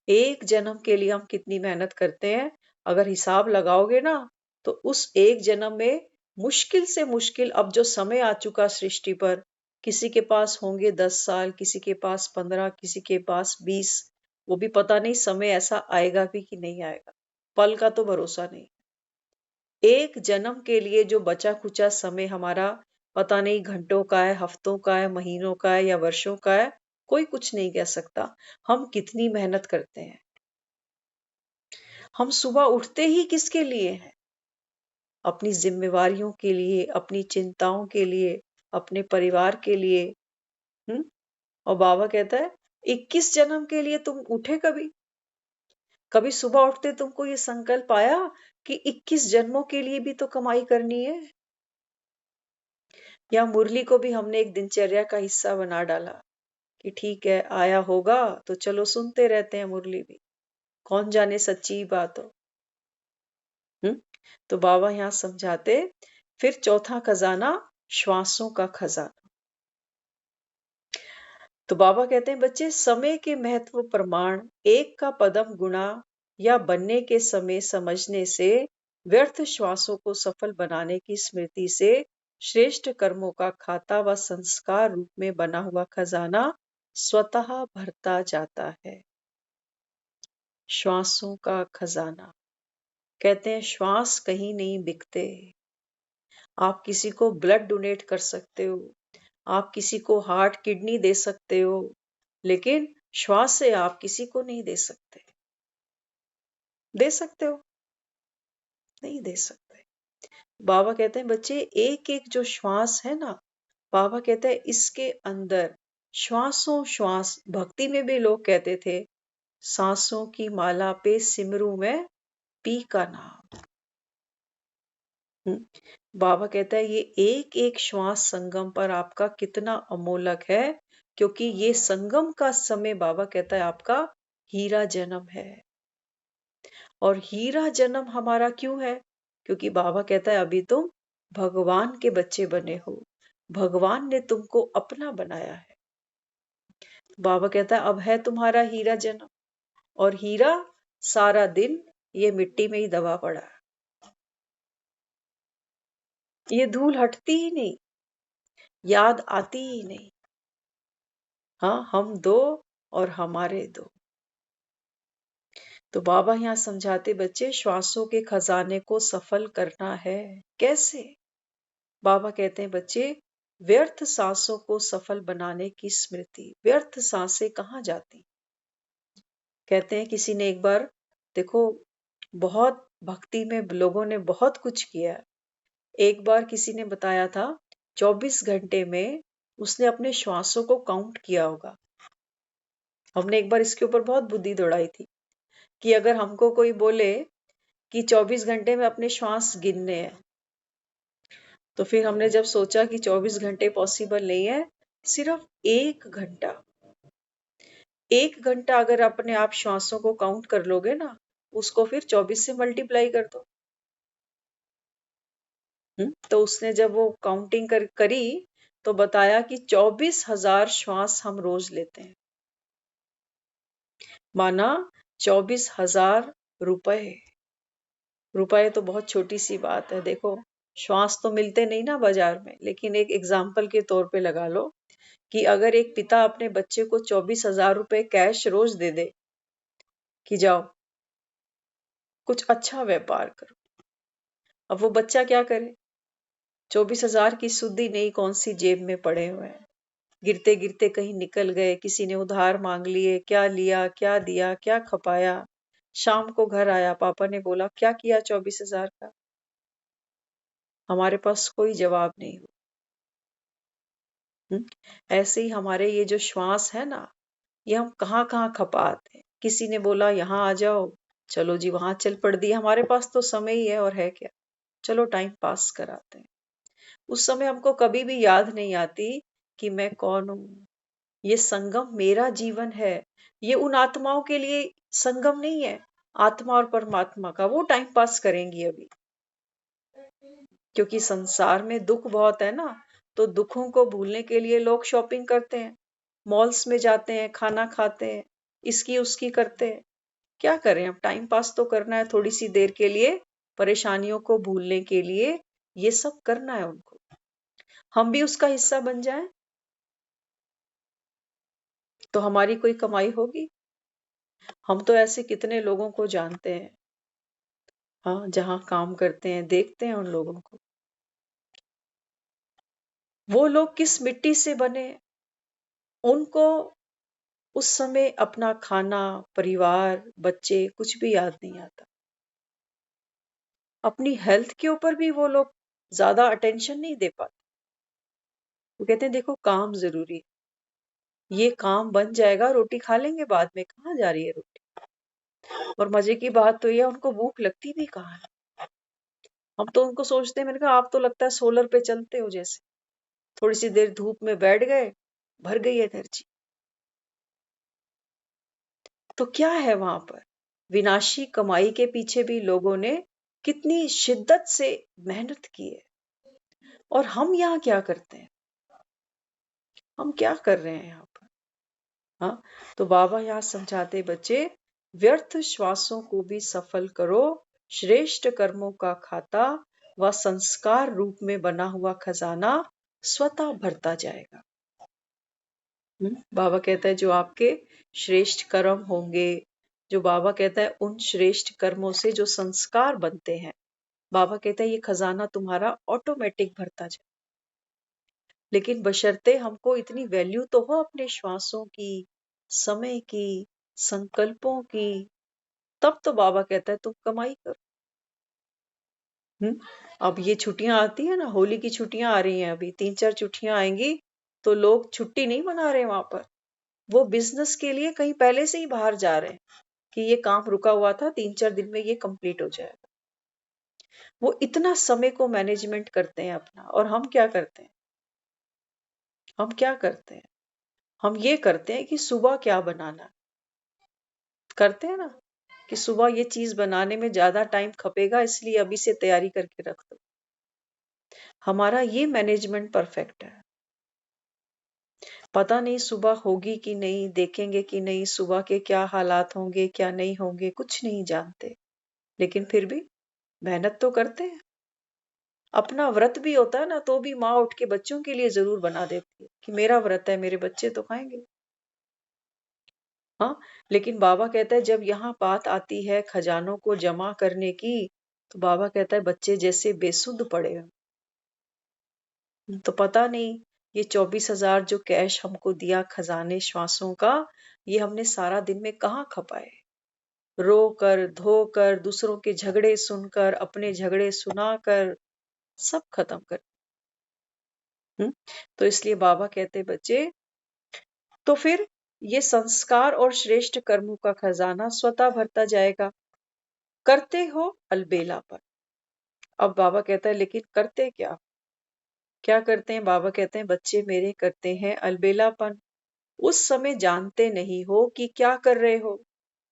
एक जन्म के लिए हम कितनी मेहनत करते हैं, अगर हिसाब लगाओगे ना, तो उस एक जन्म में मुश्किल से मुश्किल, अब जो समय आ चुका सृष्टि पर, किसी के पास होंगे 10 साल, किसी के पास 15, किसी के पास 20, वो भी पता नहीं समय ऐसा आएगा भी कि नहीं आएगा, पल का तो भरोसा नहीं। एक जन्म के लिए जो बचा खुचा समय हमारा, पता नहीं घंटों का है, हफ्तों का है, महीनों का है या वर्षों का है, कोई कुछ नहीं कह सकता। हम कितनी मेहनत करते हैं। हम सुबह उठते ही किसके लिए हैं? अपनी जिम्मेवारियों के लिए, अपनी चिंताओं के लिए, अपने परिवार के लिए। हम्म और बाबा कहता है, 21 जन्म के लिए तुम उठे कभी? कभी सुबह उठते तुमको ये संकल्प आया कि 21 जन्मों के लिए भी तो कमाई करनी है? या मुरली को भी हमने एक दिनचर्या का हिस्सा बना डाला कि ठीक है, आया होगा तो चलो सुनते रहते हैं मुरली भी, कौन जाने सच्ची बात हो। हम्म तो बाबा यहाँ समझाते, फिर चौथा खजाना, श्वासों का खजाना। तो बाबा कहते हैं, बच्चे, समय के महत्व प्रमाण एक का पदम गुणा या बनने के समय समझने से, व्यर्थ श्वासों को सफल बनाने की स्मृति से, श्रेष्ठ कर्मों का खाता व संस्कार रूप में बना हुआ खजाना स्वतः भरता जाता है। श्वासों का खजाना, कहते हैं श्वास कहीं नहीं बिकते। आप किसी को ब्लड डोनेट कर सकते हो, आप किसी को हार्ट किडनी दे सकते हो, लेकिन श्वास से आप किसी को नहीं दे सकते। दे सकते हो? नहीं दे सकते। बाबा कहते हैं, बच्चे, एक एक जो श्वास है ना, बाबा कहते हैं इसके अंदर श्वासों श्वास, भक्ति में भी लोग कहते थे, सांसों की माला पे सिमरू में पी का नाम। बाबा कहता है, ये एक एक श्वास संगम पर आपका कितना अमोलक है, क्योंकि ये संगम का समय, बाबा कहता है, आपका हीरा जन्म है। और हीरा जन्म हमारा क्यों है? क्योंकि बाबा कहता है, अभी तुम भगवान के बच्चे बने हो, भगवान ने तुमको अपना बनाया है। बाबा कहता है, अब है तुम्हारा हीरा जन्म, और हीरा सारा दिन ये मिट्टी में ही दबा पड़ा है, ये धूल हटती ही नहीं, याद आती ही नहीं। हाँ, हम दो और हमारे दो। तो बाबा यहाँ समझाते, बच्चे, श्वासों के खजाने को सफल करना है। कैसे? बाबा कहते हैं, बच्चे, व्यर्थ सांसों को सफल बनाने की स्मृति। व्यर्थ सांसें कहाँ जाती? कहते हैं, किसी ने एक बार, देखो, बहुत भक्ति में लोगों ने बहुत कुछ किया। एक बार किसी ने बताया था, 24 घंटे में उसने अपने श्वासों को काउंट किया होगा। हमने एक बार इसके ऊपर बहुत बुद्धि दौड़ाई थी कि अगर हमको कोई बोले कि 24 घंटे में अपने श्वास गिनने हैं, तो फिर हमने जब सोचा कि 24 घंटे पॉसिबल नहीं है, सिर्फ 1 घंटा, 1 घंटा अगर अपने आप श्वासों को काउंट कर लोगे ना, उसको फिर 24 से मल्टीप्लाई कर दो। तो उसने जब वो काउंटिंग करी, तो बताया कि 24,000 श्वास हम रोज लेते हैं। माना 24,000 रुपए। रुपए तो बहुत छोटी सी बात है। देखो, श्वास तो मिलते नहीं ना बाजार में, लेकिन एक एग्जाम्पल के तौर पे लगा लो कि अगर एक पिता अपने बच्चे को 24,000 रुपए कैश रोज दे दे कि जाओ कुछ अच्छा व्यापार करो, अब वो बच्चा क्या करे? 24,000 की सुद्धि नहीं कौन सी जेब में पड़े हुए हैं, गिरते गिरते कहीं निकल गए, किसी ने उधार मांग लिए, क्या लिया, क्या दिया, क्या खपाया। शाम को घर आया, पापा ने बोला, क्या किया 24,000 का? हमारे पास कोई जवाब नहीं हुआ। ऐसे ही हमारे ये जो श्वास है ना, ये हम कहाँ कहाँ खपाते हैं। किसी ने बोला यहाँ आ जाओ, चलो जी वहां चल पड़ दिए, हमारे पास तो समय ही है और है क्या, चलो टाइम पास कराते हैं। उस समय हमको कभी भी याद नहीं आती कि मैं कौन हूँ, ये संगम मेरा जीवन है। ये उन आत्माओं के लिए संगम नहीं है, आत्मा और परमात्मा का। वो टाइम पास करेंगी अभी, क्योंकि संसार में दुख बहुत है ना, तो दुखों को भूलने के लिए लोग शॉपिंग करते हैं, मॉल्स में जाते हैं, खाना खाते हैं, इसकी उसकी करते हैं। क्या करें, अब टाइम पास तो करना है थोड़ी सी देर के लिए, परेशानियों को भूलने के लिए ये सब करना है उनको। हम भी उसका हिस्सा बन जाएं तो हमारी कोई कमाई होगी। हम तो ऐसे कितने लोगों को जानते हैं, हाँ, जहां काम करते हैं, देखते हैं उन लोगों को। वो लोग किस मिट्टी से बने, उनको उस समय अपना खाना, परिवार, बच्चे कुछ भी याद नहीं आता। अपनी हेल्थ के ऊपर भी वो लोग ज्यादा अटेंशन नहीं दे पाते। वो कहते हैं देखो काम जरूरी है, ये काम बन जाएगा, रोटी खा लेंगे बाद में। कहाँ जा रही है रोटी? और मजे की बात तो ये है, उनको भूख लगती भी कहाँ है। हम तो उनको सोचते हैं, मैंने कहा आप तो लगता है सोलर पे चलते हो जैसे, थोड़ी सी देर धूप में बैठ गए, भर गई एनर्जी। तो क्या है वहां पर? विनाशी कमाई के पीछे भी लोगों ने कितनी शिद्दत से मेहनत की है। और हम यहाँ क्या करते हैं? हम क्या कर रहे हैं यहाँ पर? हाँ, तो बाबा यहाँ समझाते बच्चे, व्यर्थ श्वासों को भी सफल करो, श्रेष्ठ कर्मों का खाता व संस्कार रूप में बना हुआ खजाना स्वतः भरता जाएगा। बाबा कहता है जो आपके श्रेष्ठ कर्म होंगे, जो बाबा कहता है उन श्रेष्ठ कर्मों से जो संस्कार बनते हैं, बाबा कहता है ये खजाना तुम्हारा ऑटोमेटिक भरता जाए। लेकिन बशर्ते हमको इतनी वैल्यू तो हो अपने श्वासों की, समय की, संकल्पों की, तब तो बाबा कहता है तुम कमाई करो। अब ये छुट्टियां आती है ना, होली की छुट्टियां आ रही हैं, अभी 3-4 छुट्टियां आएंगी, तो लोग छुट्टी नहीं मना रहे वहां पर। वो बिजनेस के लिए कहीं पहले से ही बाहर जा रहे हैं कि ये काम रुका हुआ था, 3-4 दिन में ये कंप्लीट हो जाएगा। वो इतना समय को मैनेजमेंट करते हैं अपना। और हम क्या करते हैं? हम क्या करते हैं? हम ये करते हैं कि सुबह क्या बनाना, करते हैं ना, कि सुबह ये चीज बनाने में ज्यादा टाइम खपेगा, इसलिए अभी से तैयारी करके रख दो। हमारा ये मैनेजमेंट परफेक्ट है। पता नहीं सुबह होगी कि नहीं, देखेंगे कि नहीं, सुबह के क्या हालात होंगे, क्या नहीं होंगे, कुछ नहीं जानते। लेकिन फिर भी मेहनत तो करते हैं। अपना व्रत भी होता है ना, तो भी माँ उठ के बच्चों के लिए जरूर बना देती है कि मेरा व्रत है, मेरे बच्चे तो खाएंगे। हाँ, लेकिन बाबा कहता है जब यहाँ बात आती है खजानों को जमा करने की, तो बाबा कहता है बच्चे जैसे बेसुध पड़े हैं। तो पता नहीं ये 24,000 जो कैश हमको दिया खजाने श्वासों का, ये हमने सारा दिन में कहाँ खपाए। रो कर, धो कर, दूसरों के झगड़े सुनकर, अपने झगड़े सुनाकर, सब खत्म कर। हम्म, तो इसलिए बाबा कहते बच्चे, तो फिर ये संस्कार और श्रेष्ठ कर्मों का खजाना स्वतः भरता जाएगा। करते हो अलबेलापन। अब बाबा कहता है लेकिन करते क्या? क्या करते हैं? बाबा कहते हैं बच्चे मेरे करते हैं अलबेलापन। उस समय जानते नहीं हो कि क्या कर रहे हो,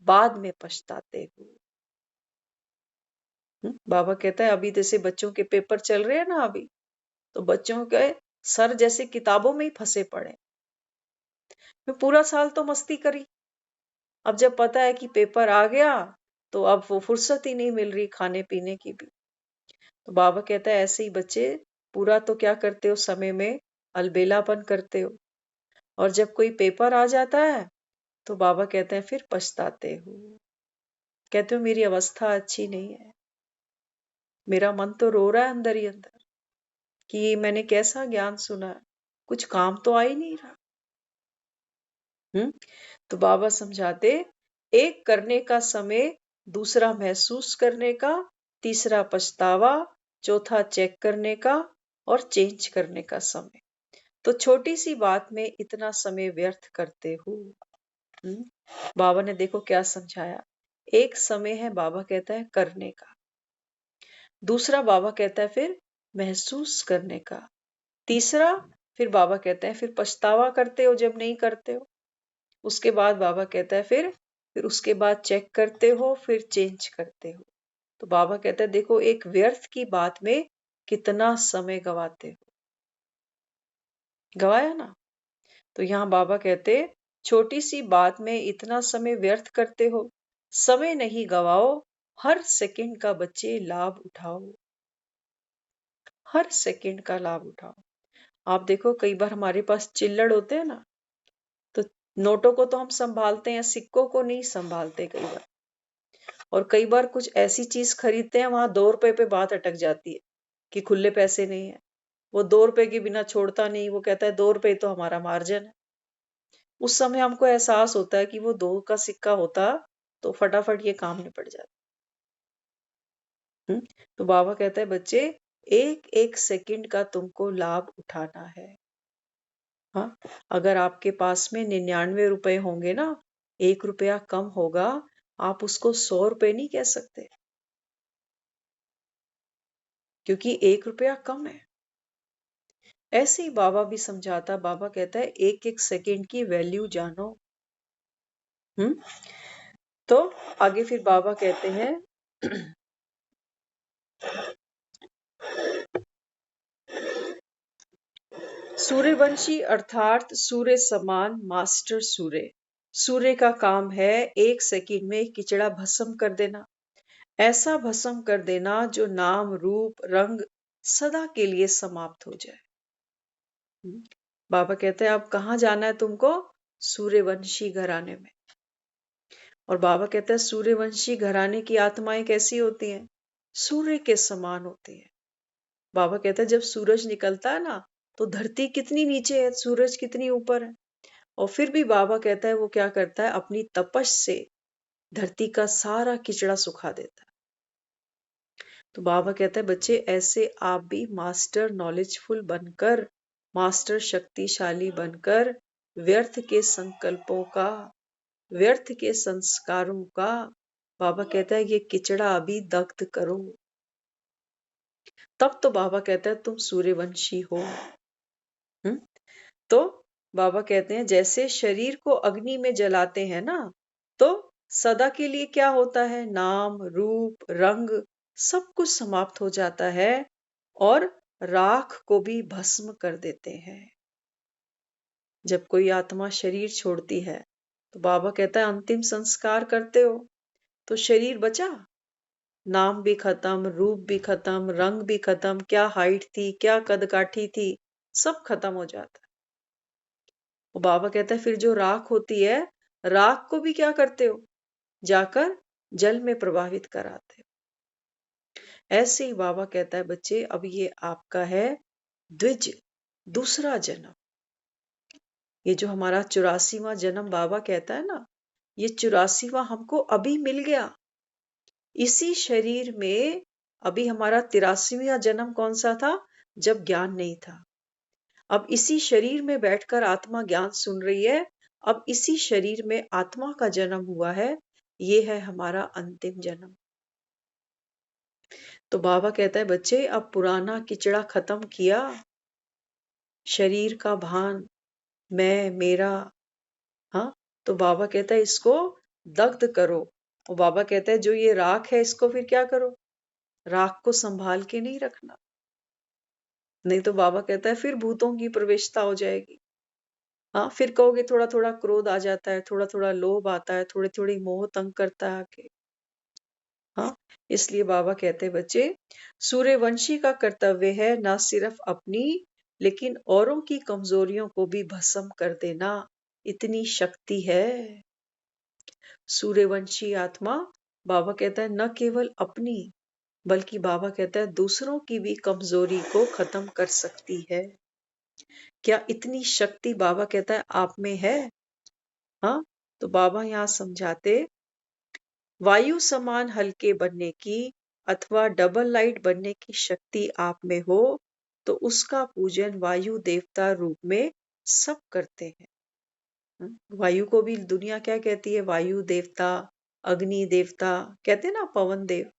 बाद में पछताते हो। बाबा कहता है अभी जैसे बच्चों के पेपर चल रहे हैं ना अभी, तो बच्चों के सर जैसे किताबों में ही फंसे पड़े। मैं पूरा साल तो मस्ती करी, अब जब पता है कि पेपर आ गया, तो अब वो फुर्सत ही नहीं मिल रही खाने पीने की भी। तो बाबा कहता है ऐसे ही बच्चे पूरा तो क्या करते हो समय में, अलबेलापन करते हो। और जब कोई पेपर आ जाता है, तो बाबा कहते हैं फिर पछताते हो। कहते हो मेरी अवस्था अच्छी नहीं है, मेरा मन तो रो रहा है अंदर ही अंदर कि ये मैंने कैसा ज्ञान सुना है, कुछ काम तो आ ही नहीं रहा। तो बाबा समझाते, एक करने का समय, दूसरा महसूस करने का, तीसरा पछतावा, चौथा चेक करने का, और चेंज करने का समय। तो छोटी सी बात में इतना समय व्यर्थ करते हो। बाबा ने देखो क्या समझाया। एक समय है बाबा कहता है करने का, दूसरा बाबा कहता है फिर महसूस करने का, तीसरा फिर बाबा कहते हैं फिर पछतावा करते हो जब नहीं करते हो। उसके बाद बाबा कहता है फिर उसके बाद चेक करते हो, फिर चेंज करते हो। तो बाबा कहता है देखो एक व्यर्थ की बात में कितना समय गवाते हो, गवाया ना। तो यहाँ बाबा कहते छोटी सी बात में इतना समय व्यर्थ करते हो, समय नहीं गवाओ, हर सेकंड का बच्चे लाभ उठाओ, हर सेकंड का लाभ उठाओ। आप देखो कई बार हमारे पास चिल्लड़ होते हैं ना, तो नोटों को तो हम संभालते हैं, सिक्कों को नहीं संभालते कई बार। और कई बार कुछ ऐसी चीज खरीदते हैं वहां 2 रुपए पे बात अटक जाती है कि खुले पैसे नहीं है। वो 2 रुपए के बिना छोड़ता नहीं, वो कहता है 2 रुपए तो हमारा मार्जिन है। उस समय हमको एहसास होता है कि वो 2 का सिक्का होता तो फटाफट ये काम निपट जाता। तो बाबा कहता है बच्चे एक एक सेकंड का तुमको लाभ उठाना है। हाँ, अगर आपके पास में 99 रुपए होंगे ना, 1 रुपया कम होगा, आप उसको 100 रुपए नहीं कह सकते, क्योंकि 1 रुपया कम है। ऐसे ही बाबा भी समझाता, बाबा कहता है एक एक सेकंड की वैल्यू जानो। हम्म तो आगे फिर बाबा कहते हैं सूर्यवंशी अर्थात सूर्य समान मास्टर सूर्य। सूर्य का काम है एक सेकंड में किचड़ा भस्म कर देना, ऐसा भस्म कर देना जो नाम रूप रंग सदा के लिए समाप्त हो जाए। हम्म, बाबा कहते हैं अब कहाँ जाना है तुमको? सूर्यवंशी घराने में। और बाबा कहते हैं सूर्यवंशी घराने की आत्माएं कैसी होती हैं? सूर्य के समान होती है। बाबा कहते हैं जब सूरज निकलता है ना, तो धरती कितनी नीचे है, सूरज कितनी ऊपर है। और फिर भी बाबा कहता है वो क्या करता है, अपनी तपश से धरती का सारा किचड़ा सुखा देता है। तो बाबा कहता है बच्चे ऐसे आप भी मास्टर नॉलेजफुल बनकर, मास्टर शक्तिशाली बनकर व्यर्थ के संकल्पों का, व्यर्थ के संस्कारों का, बाबा कहता है ये किचड़ा अभी दग्ध करो। तब तो बाबा कहता है तुम सूर्यवंशी हो। हम्म तो बाबा कहते हैं जैसे शरीर को अग्नि में जलाते हैं ना, तो सदा के लिए क्या होता है, नाम रूप रंग सब कुछ समाप्त हो जाता है और राख को भी भस्म कर देते हैं। जब कोई आत्मा शरीर छोड़ती है तो बाबा कहता है अंतिम संस्कार करते हो तो शरीर बचा, नाम भी खत्म, रूप भी खत्म, रंग भी खत्म, क्या हाइट थी, क्या कद काठी थी, सब खत्म हो जाता है। वो बाबा कहता है फिर जो राख होती है, राख को भी क्या करते हो, जाकर जल में प्रवाहित कराते हो। ऐसे ही बाबा कहता है बच्चे अब ये आपका है द्विज, दूसरा जन्म। ये जो हमारा 84वां जन्म बाबा कहता है ना, ये 84वां हमको अभी मिल गया इसी शरीर में। अभी हमारा 83वां जन्म कौन सा था, जब ज्ञान नहीं था। अब इसी शरीर में बैठकर आत्मा ज्ञान सुन रही है। अब इसी शरीर में आत्मा का जन्म हुआ है, ये है हमारा अंतिम जन्म। तो बाबा कहता है बच्चे अब पुराना किचड़ा खत्म किया, शरीर का भान, मैं मेरा। हाँ, तो बाबा कहता है इसको दग्ध करो। और बाबा कहता है जो ये राख है इसको फिर क्या करो, राख को संभाल के नहीं रखना, नहीं तो बाबा कहता है फिर भूतों की प्रवेशता हो जाएगी। हाँ, फिर कहोगे थोड़ा थोड़ा क्रोध आ जाता है, थोड़ा थोड़ा लोभ आता है, थोड़ी थोड़ी मोह तंग करता है आके। हाँ, इसलिए बाबा कहते हैं बच्चे सूर्यवंशी का कर्तव्य है न सिर्फ अपनी लेकिन औरों की कमजोरियों को भी भस्म कर देना, इतनी शक्ति है सूर्यवंशी आत्मा। बाबा कहता है न केवल अपनी बल्कि बाबा कहता है दूसरों की भी कमजोरी को खत्म कर सकती है। क्या इतनी शक्ति बाबा कहता है आप में है? हाँ, तो बाबा यहाँ समझाते वायु समान हल्के बनने की अथवा डबल लाइट बनने की शक्ति आप में हो तो उसका पूजन वायु देवता रूप में सब करते हैं। वायु को भी दुनिया क्या कहती है, वायु देवता, अग्नि देवता कहते हैं ना, पवन देव।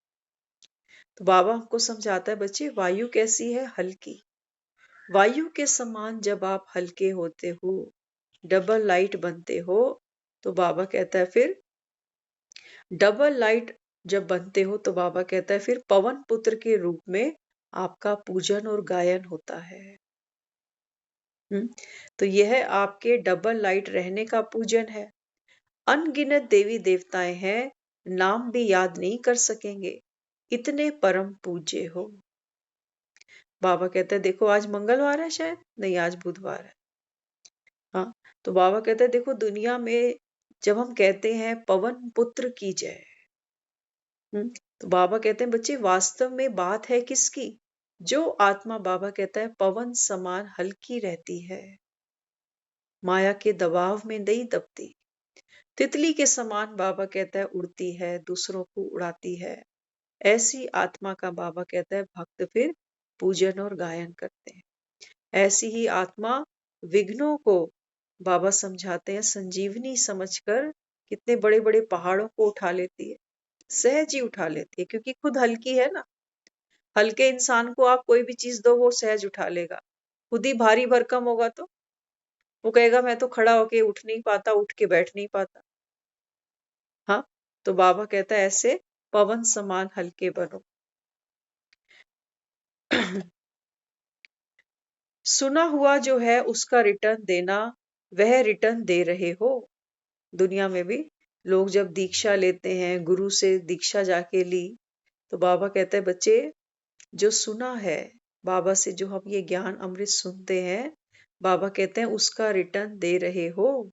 तो बाबा हमको समझाता है बच्चे वायु कैसी है, हल्की। वायु के समान जब आप हल्के होते हो, डबल लाइट बनते हो, तो बाबा कहता है फिर डबल लाइट जब बनते हो तो बाबा कहता है फिर पवन पुत्र के रूप में आपका पूजन और गायन होता है। तो यह आपके डबल लाइट रहने का पूजन है। अनगिनत देवी देवताएं हैं, नाम भी याद नहीं कर सकेंगे, इतने परम पूज्य हो। बाबा कहते हैं देखो आज मंगलवार है, शायद नहीं आज बुधवार है। हाँ, तो बाबा कहते हैं देखो दुनिया में जब हम कहते हैं पवन पुत्र की जय, तो बाबा कहते हैं बच्चे वास्तव में बात है किसकी? जो आत्मा बाबा कहता है पवन समान हल्की रहती है, माया के दबाव में नहीं दबती, तितली के समान बाबा कहता है उड़ती है, दूसरों को उड़ाती है। ऐसी आत्मा का बाबा कहता है भक्त फिर पूजन और गायन करते हैं। ऐसी ही आत्मा विघ्नों को बाबा समझाते हैं संजीवनी समझकर कितने बड़े बड़े पहाड़ों को उठा लेती है, सहज ही उठा लेती है, क्योंकि खुद हल्की है ना। हल्के इंसान को आप कोई भी चीज दो वो सहज उठा लेगा। खुद ही भारी भरकम होगा तो वो कहेगा मैं तो खड़ा होके उठ नहीं पाता, उठ के बैठ नहीं पाता। हाँ, तो बाबा कहता है ऐसे पवन समान हल्के बनो। सुना हुआ जो है उसका रिटर्न देना, वह रिटर्न दे रहे हो। दुनिया में भी लोग जब दीक्षा लेते हैं, गुरु से दीक्षा जाके ली, तो बाबा कहते हैं बच्चे जो सुना है बाबा से, जो हम ये ज्ञान अमृत सुनते हैं, बाबा कहते हैं उसका रिटर्न दे रहे हो।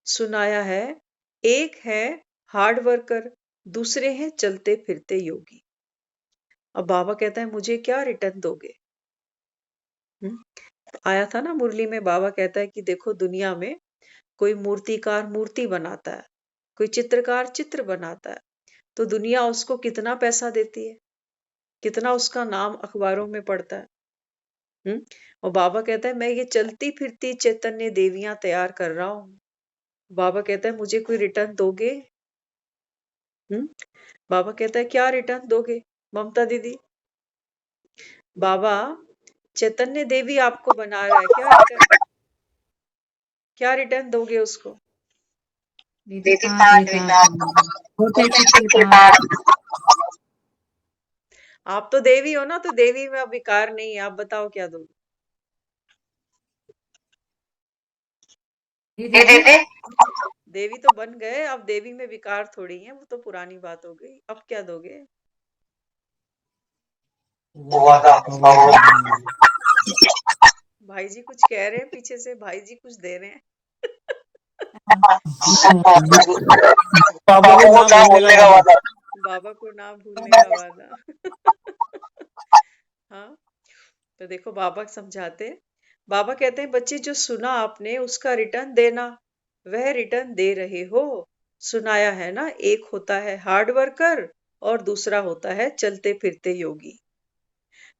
सुनाया है, एक है हार्ड वर्कर, दूसरे हैं चलते फिरते योगी। अब बाबा कहता है मुझे क्या रिटर्न दोगे? आया था ना मुरली में, बाबा कहता है कि देखो दुनिया में कोई मूर्तिकार मूर्ति बनाता है, कोई चित्रकार चित्र बनाता है, तो दुनिया उसको कितना पैसा देती है, कितना उसका नाम अखबारों में पड़ता है। और बाबा कहता है मैं ये चलती फिरती चैतन्य देवियां तैयार कर रहा हूँ। बाबा कहता है मुझे कोई रिटर्न दोगे? बाबा कहता है क्या रिटर्न दोगे ममता दीदी? बाबा चैतन्य देवी आपको बना रहा है, क्या रिटर्न दोगे उसको? दीदी 5 विकार छोटे से विकार। आप तो देवी हो ना, तो देवी में अब विकार नहीं है, आप बताओ क्या दोगे? दीदी देवी तो बन गए, अब देवी में विकार थोड़ी है, वो तो पुरानी बात हो गई। अब क्या दोगे? भाई जी कुछ कह रहे हैं पीछे से, भाई जी कुछ दे रहे हैं। बाबू को ना भूलने का वादा। बाबा को ना भूलने का वादा। हाँ, तो देखो बाबा समझाते, बाबा कहते हैं बच्चे जो सुना आपने उसका रिटर्न देना, वह रिटर्न दे रहे हो। सुनाया है ना, एक होता है हार्ड वर्कर और दूसरा होता है चलते फिरते योगी।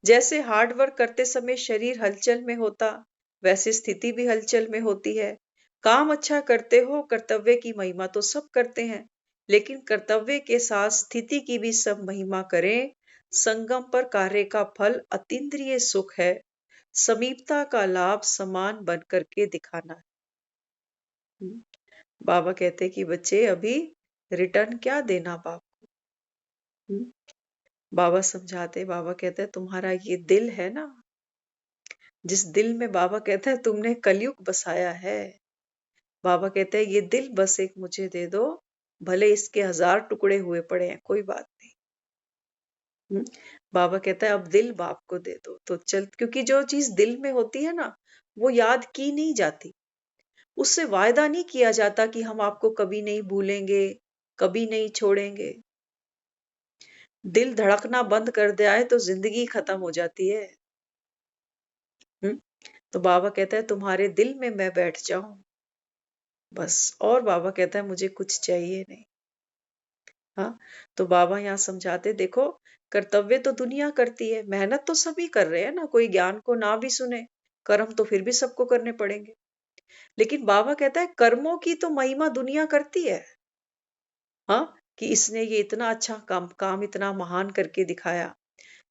जैसे हार्ड वर्क करते समय शरीर हलचल में होता, वैसे स्थिति भी हलचल में होती है। काम अच्छा करते हो, कर्तव्य की महिमा तो सब करते हैं, लेकिन कर्तव्य के साथ स्थिति की भी सब महिमा करें। संगम पर कार्य का फल अतीन्द्रिय सुख है, समीपता का लाभ समान बन करके दिखाना है। बाबा कहते कि बच्चे अभी रिटर्न क्या देना बाप को? बाबा समझाते, बाबा कहते हैं तुम्हारा ये दिल है ना, जिस दिल में बाबा कहते हैं तुमने कलयुग बसाया है, बाबा कहते हैं ये दिल बस एक मुझे दे दो, भले इसके 1000 टुकड़े हुए पड़े हैं कोई बात नहीं। बाबा कहता है अब दिल बाप को दे दो तो चल, क्योंकि जो चीज दिल में होती है ना वो याद की नहीं जाती, उससे वायदा नहीं किया जाता कि हम आपको कभी नहीं भूलेंगे, कभी नहीं छोड़ेंगे। दिल धड़कना बंद कर दिया है तो जिंदगी खत्म हो जाती है। तो बाबा कहता है तुम्हारे दिल में मैं बैठ जाऊं बस, और बाबा कहता है मुझे कुछ चाहिए नहीं। हाँ, तो बाबा यहाँ समझाते देखो कर्तव्य तो दुनिया करती है, मेहनत तो सभी कर रहे हैं ना, कोई ज्ञान को ना भी सुने, कर्म तो फिर भी सबको करने पड़ेंगे। लेकिन बाबा कहता है कर्मों की तो महिमा दुनिया करती है। हाँ, कि इसने ये इतना अच्छा काम इतना महान करके दिखाया,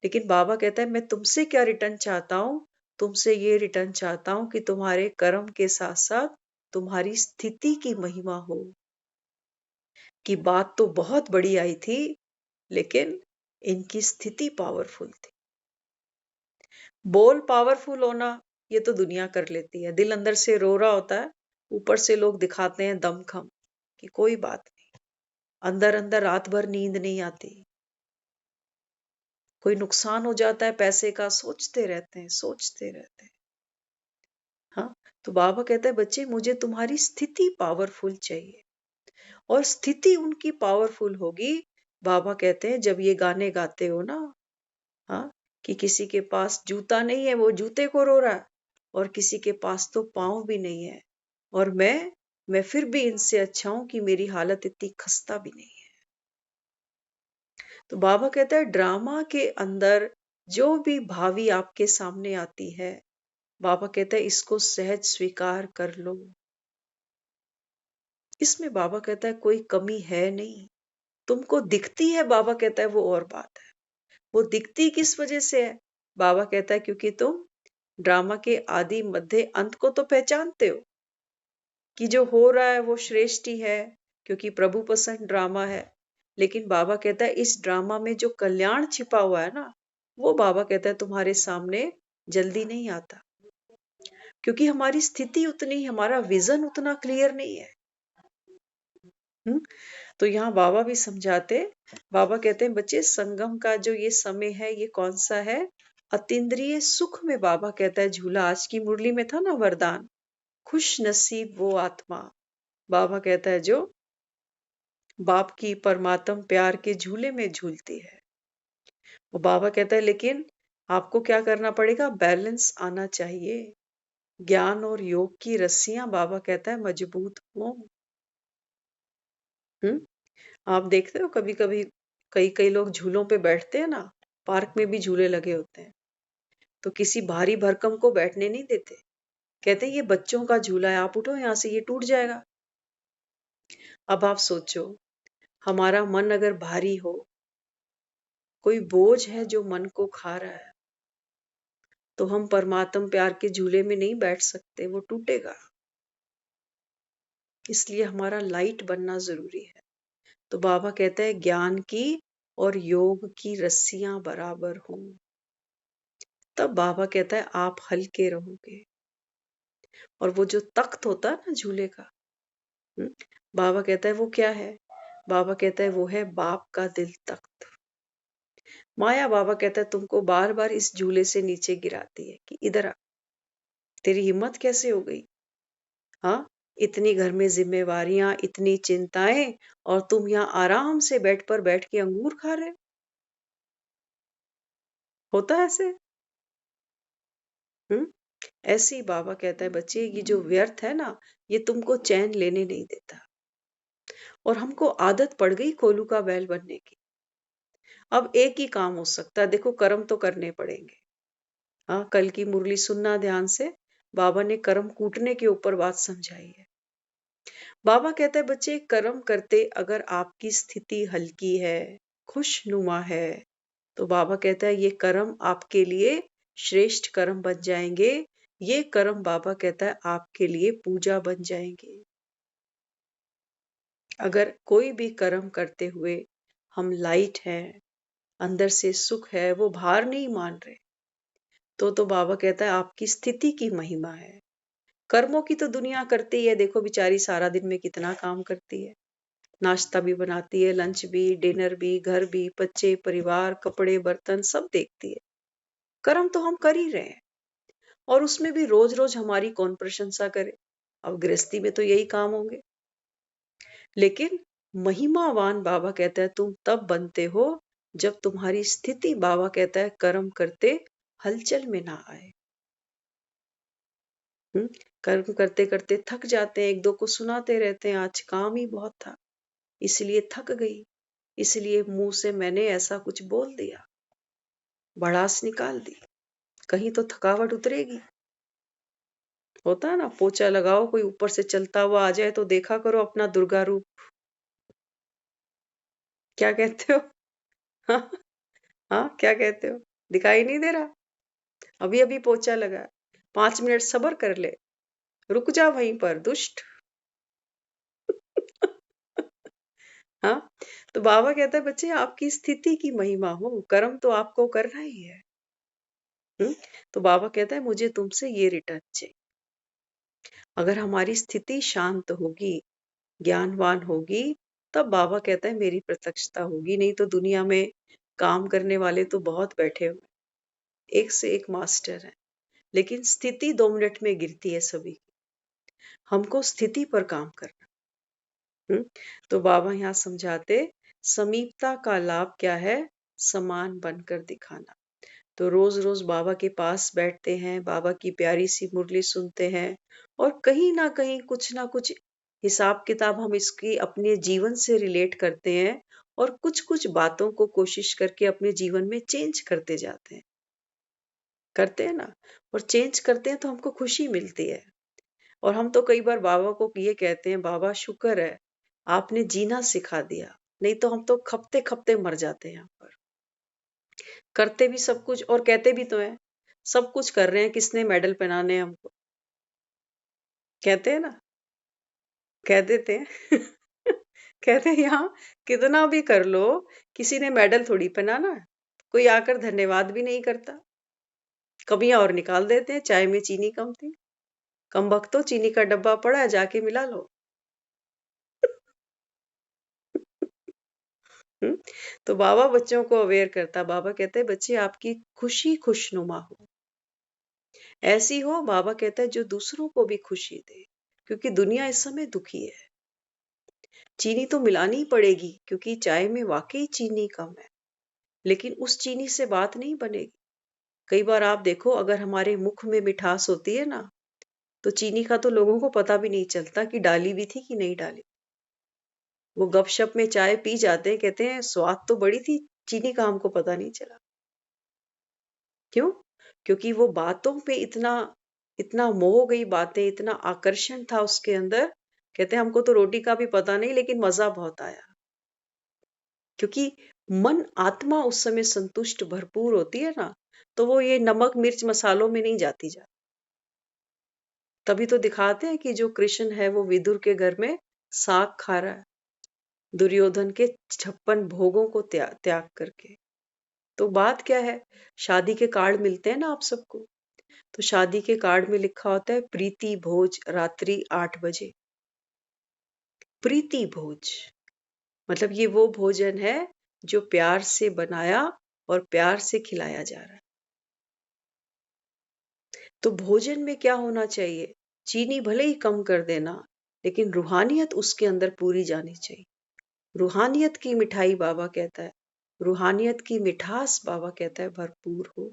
लेकिन बाबा कहता है मैं तुमसे क्या रिटर्न चाहता हूँ, तुमसे ये रिटर्न चाहता हूं कि तुम्हारे कर्म के साथ साथ तुम्हारी स्थिति की महिमा हो। कि बात तो बहुत बड़ी आई थी, लेकिन इनकी स्थिति पावरफुल थी। बोल पावरफुल होना ये तो दुनिया कर लेती है, दिल अंदर से रो रहा होता है, ऊपर से लोग दिखाते हैं दमखम कि कोई बात नहीं। अंदर अंदर रात भर नींद नहीं आती, कोई नुकसान हो जाता है पैसे का, सोचते रहते हैं, सोचते रहते हैं। हाँ, तो बाबा कहता है बच्चे मुझे तुम्हारी स्थिति पावरफुल चाहिए, और स्थिति उनकी पावरफुल होगी। बाबा कहते हैं जब ये गाने गाते हो ना, हाँ, कि किसी के पास जूता नहीं है, वो जूते को रो रहा है, और किसी के पास तो पाँव भी नहीं है, और मैं फिर भी इनसे अच्छा हूं कि मेरी हालत इतनी खस्ता भी नहीं है। तो बाबा कहता है ड्रामा के अंदर जो भी भावी आपके सामने आती है, बाबा कहता है इसको सहज स्वीकार कर लो। इसमें बाबा कहता है कोई कमी है नहीं। तुमको दिखती है, बाबा कहता है वो और बात है। वो दिखती किस वजह से है? बाबा कहता है क्योंकि तुम ड्रामा के आदि मध्य अंत को तो पहचानते हो कि जो हो रहा है वो श्रेष्ठ ही है, क्योंकि प्रभु पसंद ड्रामा है। लेकिन बाबा कहता है इस ड्रामा में जो कल्याण छिपा हुआ है ना, वो बाबा कहता है तुम्हारे सामने जल्दी नहीं आता, क्योंकि हमारी स्थिति उतनी, हमारा विजन उतना क्लियर नहीं है। तो यहाँ बाबा भी समझाते, बाबा कहते हैं बच्चे संगम का जो ये समय है ये कौन सा है? अतीन्द्रिय सुख में बाबा कहता है झूला। आज की मुरली में था ना वरदान, खुश नसीब वो आत्मा। बाबा कहता है जो बाप की परमात्म प्यार के झूले में झूलती है। वो बाबा कहता है लेकिन आपको क्या करना पड़ेगा? बैलेंस आना चाहिए। ज्ञान और योग की रस्सियां बाबा कहता है मजबूत हो। आप देखते हो कभी कभी कई कई लोग झूलों पे बैठते हैं ना, पार्क में भी झूले लगे होते हैं, तो किसी भारी भरकम को बैठने नहीं देते। कहते हैं ये बच्चों का झूला है, आप उठो यहाँ से, ये टूट जाएगा। अब आप सोचो, हमारा मन अगर भारी हो, कोई बोझ है जो मन को खा रहा है, तो हम परमात्म प्यार के झूले में नहीं बैठ सकते, वो टूटेगा। इसलिए हमारा लाइट बनना जरूरी है। तो बाबा कहता है ज्ञान की और योग की रस्सियां बराबर हों। तब बाबा कहता है आप हल्के रहोगे। और वो जो तख्त होता है ना झूले का, हम्म, बाबा कहता है वो क्या है? बाबा कहता है वो है बाप का दिल तख्त। माया बाबा कहता है तुमको बार बार इस झूले से नीचे गिराती है कि इधर आ, तेरी हिम्मत कैसे हो गई? हाँ, इतनी घर में जिम्मेवारियां, इतनी चिंताएं, और तुम यहाँ आराम से बेड पर बैठ के अंगूर खा रहे हो। होता है ऐसे? हम्म ऐसे ही बाबा कहता है बच्चे ये जो व्यर्थ है ना, ये तुमको चैन लेने नहीं देता, और हमको आदत पड़ गई कोलू का बैल बनने की। अब एक ही काम हो सकता है, देखो कर्म तो करने पड़ेंगे। हाँ, कल की मुरली सुनना ध्यान से, बाबा ने कर्म कूटने के ऊपर बात समझाई है। बाबा कहता है बच्चे कर्म करते अगर आपकी स्थिति हल्की है, खुशनुमा है, तो बाबा कहता है ये कर्म आपके लिए श्रेष्ठ कर्म बन जाएंगे। ये कर्म बाबा कहता है आपके लिए पूजा बन जाएंगे। अगर कोई भी कर्म करते हुए हम लाइट हैं, अंदर से सुख है, वो भार नहीं मान रहे, तो बाबा कहता है आपकी स्थिति की महिमा है। कर्मों की तो दुनिया करती है, देखो बेचारी सारा दिन में कितना काम करती है, नाश्ता भी बनाती है, लंच भी, डिनर भी, घर भी, बच्चे, परिवार, कपड़े, बर्तन सब देखती है। कर्म तो हम कर ही रहे हैं, और उसमें भी रोज रोज हमारी कौन प्रशंसा करे? अब गृहस्थी में तो यही काम होंगे। लेकिन महिमावान बाबा कहता है तुम तब बनते हो जब तुम्हारी स्थिति, बाबा कहता है, कर्म करते हलचल में ना आए। कर्म करते करते थक जाते हैं, एक दो को सुनाते रहते हैं आज काम ही बहुत था, इसलिए थक गई, इसलिए मुंह से मैंने ऐसा कुछ बोल दिया, भड़ास निकाल दी। कहीं तो थकावट उतरेगी। होता है ना, पोछा लगाओ, कोई ऊपर से चलता हुआ आ जाए तो देखा करो अपना दुर्गा रूप। क्या कहते हो? हाँ, हाँ क्या कहते हो? दिखाई नहीं दे रहा? अभी अभी पोछा लगा, 5 मिनट सब्र कर ले, रुक जा वहीं पर दुष्ट। हाँ, तो बाबा कहता है बच्चे आपकी स्थिति की महिमा हो, कर्म तो आपको करना ही है। तो बाबा कहता है मुझे तुमसे ये रिटर्न चाहिए। अगर हमारी स्थिति शांत होगी, ज्ञानवान होगी, तब बाबा कहता है मेरी प्रत्यक्षता होगी। नहीं तो दुनिया में काम करने वाले तो बहुत बैठे हुए, एक से एक मास्टर है, लेकिन स्थिति 2 मिनट में गिरती है सभी की। हमको स्थिति पर काम करना। तो बाबा यहाँ समझाते समीपता का लाभ क्या है, समान बनकर दिखाना। तो रोज रोज बाबा के पास बैठते हैं, बाबा की प्यारी सी मुरली सुनते हैं, और कहीं ना कुछ हिसाब किताब हम इसकी अपने जीवन से रिलेट करते हैं, और कुछ कुछ बातों को कोशिश करके अपने जीवन में चेंज करते जाते हैं, करते हैं ना। और चेंज करते हैं तो हमको खुशी मिलती है। और हम तो कई बार बाबा को ये कहते हैं, बाबा शुक्र है आपने जीना सिखा दिया, नहीं तो हम तो खपते खपते मर जाते हैं यहाँ पर। करते भी सब कुछ और कहते भी तो हैं, सब कुछ कर रहे हैं, किसने मेडल पहनाने हैं हमको, कहते हैं ना, कह देते हैं। कहते हैं यहाँ कितना भी कर लो, किसी ने मेडल थोड़ी पहनाना है, कोई आकर धन्यवाद भी नहीं करता, कमियां और निकाल देते हैं, चाय में चीनी कम थी, कम वक्तो चीनी का डब्बा पड़ा है जाके मिला लो। हम्म, तो बाबा बच्चों को अवेयर करता, बाबा कहते हैं बच्चे आपकी खुशी खुशनुमा हो, ऐसी हो, बाबा कहता है जो दूसरों को भी खुशी दे, क्योंकि दुनिया इस समय दुखी है। चीनी तो मिलानी ही पड़ेगी क्योंकि चाय में वाकई चीनी कम है, लेकिन उस चीनी से बात नहीं बनेगी। कई बार आप देखो, अगर हमारे मुख में मिठास होती है ना, तो चीनी का तो लोगों को पता भी नहीं चलता कि डाली भी थी कि नहीं डाली। वो गपशप में चाय पी जाते हैं, कहते हैं स्वाद तो बड़ी थी, चीनी का हमको पता नहीं चला। क्यों? क्योंकि वो बातों पे इतना इतना मोह गई बातें, इतना आकर्षण था उसके अंदर। कहते हैं हमको तो रोटी का भी पता नहीं, लेकिन मजा बहुत आया, क्योंकि मन आत्मा उस समय संतुष्ट भरपूर होती है ना, तो वो ये नमक मिर्च मसालों में नहीं जाती जा। तभी तो दिखाते हैं कि जो कृष्ण है वो विदुर के घर में साग खा रहा है, दुर्योधन के 56 भोगों को त्याग करके। तो बात क्या है, शादी के कार्ड मिलते हैं ना आप सबको, तो शादी के कार्ड में लिखा होता है प्रीति भोज रात्रि 8 बजे। प्रीति भोज मतलब ये वो भोजन है जो प्यार से बनाया और प्यार से खिलाया जा रहा है। तो भोजन में क्या होना चाहिए, चीनी भले ही कम कर देना, लेकिन रूहानियत उसके अंदर पूरी जानी चाहिए। रूहानियत की मिठाई बाबा कहता है, रूहानियत की मिठास बाबा कहता है भरपूर हो,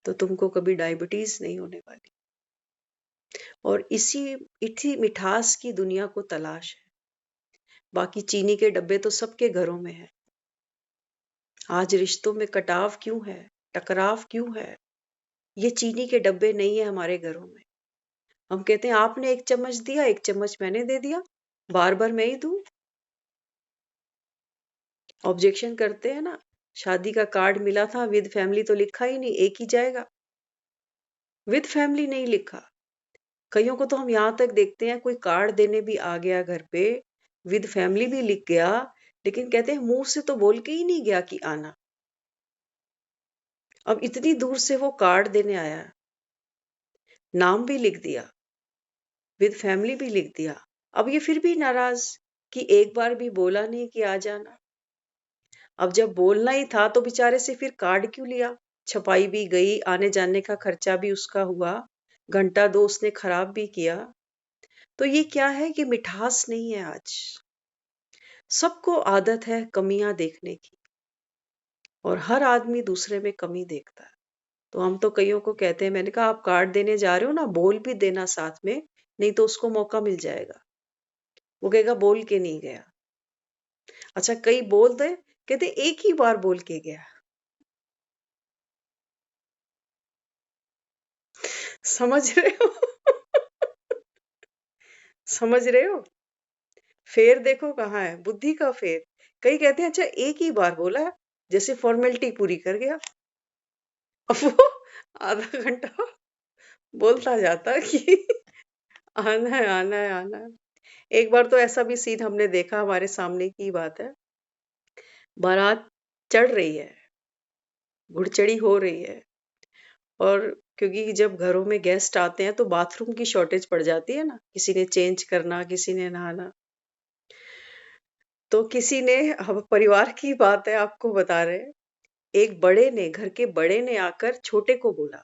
तो तुमको कभी डायबिटीज नहीं होने वाली। और इसी मिठास की दुनिया को तलाश है। बाकी चीनी के डब्बे तो सबके घरों में है। आज रिश्तों में कटाव क्यों है, टकराव क्यों है, ये चीनी के डब्बे नहीं है हमारे घरों में। हम कहते हैं आपने 1 चम्मच दिया, 1 चम्मच मैंने दे दिया, बार बार मैं ही दूं। ऑब्जेक्शन करते हैं ना, शादी का कार्ड मिला था विद फैमिली तो लिखा ही नहीं, एक ही जाएगा, विद फैमिली नहीं लिखा। कईयों को तो हम यहाँ तक देखते हैं, कोई कार्ड देने भी आ गया घर पे, विद फैमिली भी लिख गया, लेकिन कहते हैं मुंह से तो बोल के ही नहीं गया कि आना। अब इतनी दूर से वो कार्ड देने आया, नाम भी लिख दिया, विद फैमिली भी लिख दिया, अब ये फिर भी नाराज कि एक बार भी बोला नहीं कि आ जाना। अब जब बोलना ही था तो बेचारे से फिर कार्ड क्यों लिया, छपाई भी गई, आने जाने का खर्चा भी उसका हुआ, घंटा 2 उसने खराब भी किया। तो ये क्या है कि मिठास नहीं है आज। सबको आदत है कमियां देखने की, और हर आदमी दूसरे में कमी देखता है। तो हम तो कईयों को कहते हैं, मैंने कहा आप कार्ड देने जा रहे हो ना, बोल भी देना साथ में, नहीं तो उसको मौका मिल जाएगा, वो कहेगा बोल के नहीं गया। अच्छा कई बोल दे, कहते एक ही बार बोल के गया। समझ रहे हो? समझ रहे हो? फेर देखो कहाँ है, बुद्धि का फेर। कई कहते हैं अच्छा एक ही बार बोला, जैसे फॉर्मेलिटी पूरी कर गया। अब आधा घंटा बोलता जाता कि आना है, आना है, आना है। एक बार तो ऐसा भी सीन हमने देखा, हमारे सामने की बात है। बारात चढ़ रही है, घुड़चढ़ी हो रही है, और क्योंकि जब घरों में गेस्ट आते हैं तो बाथरूम की शॉर्टेज पड़ जाती है ना, किसी ने चेंज करना, किसी ने नहाना। तो किसी ने, हम परिवार की बात है आपको बता रहे हैं, एक बड़े ने, घर के बड़े ने आकर छोटे को बोला,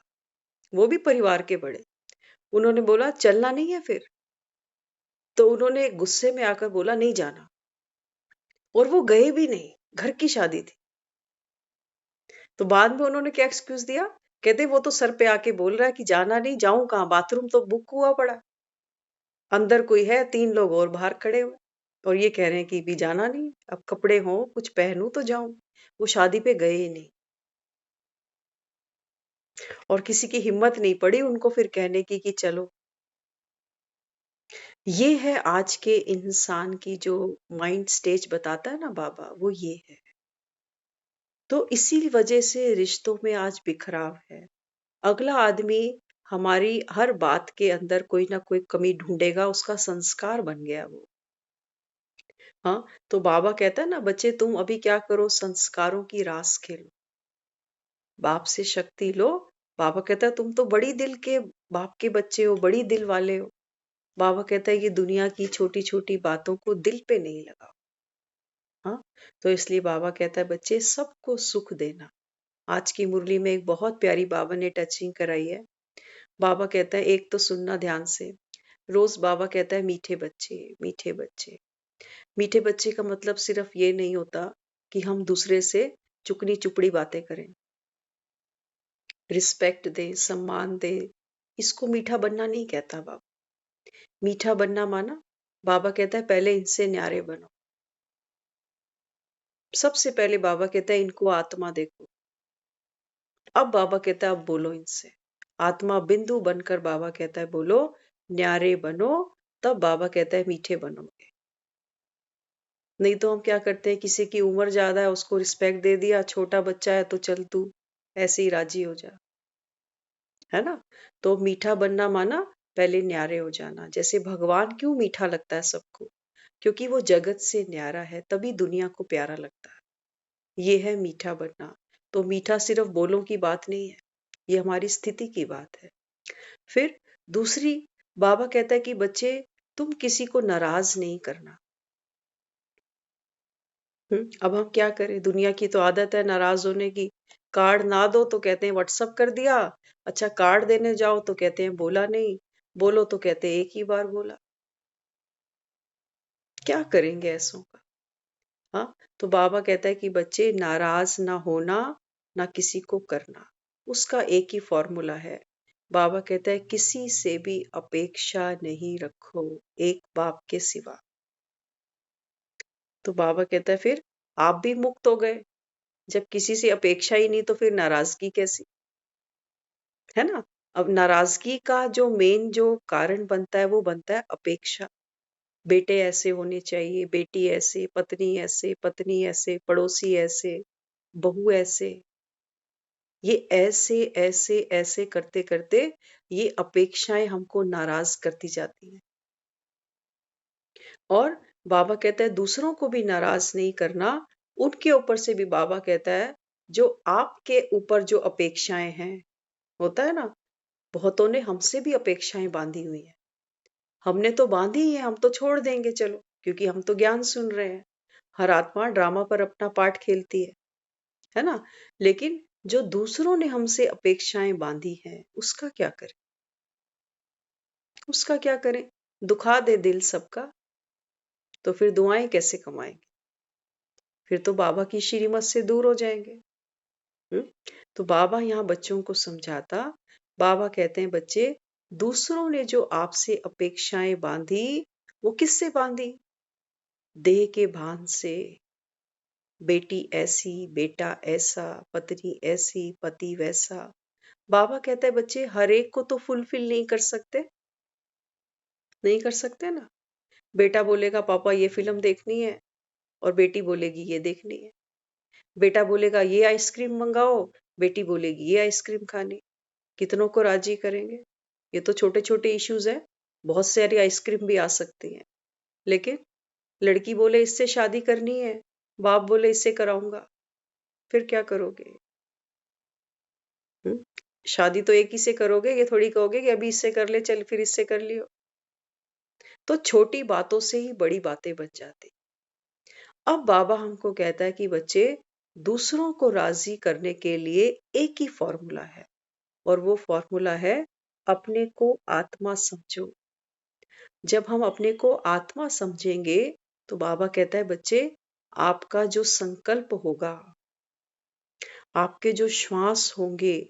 वो भी परिवार के बड़े, उन्होंने बोला चलना नहीं है फिर? तो उन्होंने गुस्से में आकर बोला नहीं जाना, और वो गए भी नहीं, घर की शादी थी। तो बाद में उन्होंने क्या एक्सक्यूज दिया, कहते वो तो सर पे आके बोल रहा है कि जाना नहीं, जाऊं कहाँ, बाथरूम तो बुक हुआ पड़ा, अंदर कोई है, 3 लोग और बाहर खड़े हुए, और ये कह रहे हैं कि भी जाना नहीं, अब कपड़े हो कुछ पहनूं तो जाऊं। वो शादी पे गए ही नहीं, और किसी की हिम्मत नहीं पड़ी उनको फिर कहने की कि चलो। ये है आज के इंसान की जो माइंड स्टेज बताता है ना बाबा, वो ये है। तो इसी वजह से रिश्तों में आज बिखराव है। अगला आदमी हमारी हर बात के अंदर कोई ना कोई कमी ढूंढेगा, उसका संस्कार बन गया वो। हाँ, तो बाबा कहता है ना, बच्चे तुम अभी क्या करो, संस्कारों की रास खेलो, बाप से शक्ति लो। बाबा कहता है तुम तो बड़ी दिल के बाप के बच्चे हो, बड़ी दिल वाले हो। बाबा कहता है ये दुनिया की छोटी छोटी बातों को दिल पे नहीं लगाओ। हाँ, तो इसलिए बाबा कहता है बच्चे सबको सुख देना। आज की मुरली में एक बहुत प्यारी बाबा ने टचिंग कराई है। बाबा कहता है, एक तो सुनना ध्यान से, रोज बाबा कहता है मीठे बच्चे, मीठे बच्चे। मीठे बच्चे का मतलब सिर्फ ये नहीं होता कि हम दूसरे से चुकनी चुपड़ी बातें करें, रिस्पेक्ट दे, सम्मान दे। इसको मीठा बनना नहीं कहता बाबा। मीठा बनना माना, बाबा कहता है पहले इनसे न्यारे बनो। सबसे पहले बाबा कहता है इनको आत्मा देखो। अब बाबा कहता है अब बोलो इनसे, आत्मा बिंदु बनकर बाबा कहता है बोलो, न्यारे बनो। तब बाबा कहता है मीठे बनोगे। नहीं तो हम क्या करते हैं, किसी की उम्र ज्यादा है उसको रिस्पेक्ट दे दिया, छोटा बच्चा है तो चल तू ऐसे ही राजी हो जा, है ना। तो मीठा बनना माना पहले न्यारे हो जाना। जैसे भगवान क्यों मीठा लगता है सबको, क्योंकि वो जगत से न्यारा है, तभी दुनिया को प्यारा लगता है। ये है मीठा बनना। तो मीठा सिर्फ बोलों की बात नहीं है, ये हमारी स्थिति की बात है। फिर दूसरी, बाबा कहता है कि बच्चे तुम किसी को नाराज नहीं करना। अब हम क्या करें, दुनिया की तो आदत है नाराज होने की। कार्ड ना दो तो कहते हैं व्हाट्सअप कर दिया, अच्छा कार्ड देने जाओ तो कहते हैं बोला नहीं, बोलो तो कहते हैं एक ही बार बोला। क्या करेंगे ऐसों का। हाँ, तो बाबा कहता है कि बच्चे नाराज ना होना, ना किसी को करना, उसका एक ही फॉर्मूला है। बाबा कहता है किसी से भी अपेक्षा नहीं रखो, एक बाप के सिवा। तो बाबा कहता है फिर आप भी मुक्त हो गए, जब किसी से अपेक्षा ही नहीं तो फिर नाराजगी कैसी, है ना। अब नाराजगी का जो मेन जो कारण बनता है वो बनता है अपेक्षा। बेटे ऐसे होने चाहिए, बेटी ऐसे, पत्नी ऐसे, पड़ोसी ऐसे, बहू ऐसे। ये ऐसे ऐसे ऐसे करते करते ये अपेक्षाएं हमको नाराज करती जाती हैं। और बाबा कहता है दूसरों को भी नाराज नहीं करना। उनके ऊपर से भी बाबा कहता है जो आपके ऊपर जो अपेक्षाएं हैं, होता है ना, बहुतों ने हमसे भी अपेक्षाएं बांधी हुई हैं। हमने तो बांधी ही है, हम तो छोड़ देंगे चलो, क्योंकि हम तो ज्ञान सुन रहे हैं। हर आत्मा ड्रामा पर अपना पार्ट खेलती है ना। लेकिन जो दूसरों ने हमसे अपेक्षाएं बांधी हैं, उसका क्या करें, उसका क्या करें। दुखा दे दिल सबका, तो फिर दुआएं कैसे कमाएंगे, फिर तो बाबा की श्रीमत से दूर हो जाएंगे। हम्म? तो बाबा यहाँ बच्चों को समझाता, बाबा कहते हैं बच्चे दूसरों ने जो आपसे अपेक्षाएं बांधी, वो किससे बांधी, देह के भान से। बेटी ऐसी, बेटा ऐसा, पत्नी ऐसी, पति वैसा। बाबा कहता है बच्चे हर एक को तो फुलफिल नहीं कर सकते, नहीं कर सकते ना। बेटा बोलेगा पापा ये फिल्म देखनी है, और बेटी बोलेगी ये देखनी है। बेटा बोलेगा ये आइसक्रीम मंगाओ, बेटी बोलेगी ये आइसक्रीम खानी। कितनों को राजी करेंगे? ये तो छोटे छोटे इश्यूज है, बहुत सारी आइसक्रीम भी आ सकती है, लेकिन लड़की बोले इससे शादी करनी है, बाप बोले इससे कराऊंगा, फिर क्या करोगे? शादी तो एक ही से करोगे, ये थोड़ी कहोगे कि अभी इससे कर ले, चल फिर इससे कर लियो। तो छोटी बातों से ही बड़ी बातें बन जाती। अब बाबा हमको कहता है कि बच्चे, दूसरों को राजी करने के लिए एक ही फॉर्मूला है, और वो फॉर्मूला है अपने को आत्मा समझो। जब हम अपने को आत्मा समझेंगे तो बाबा कहता है बच्चे, आपका जो संकल्प होगा, आपके जो श्वास होंगे,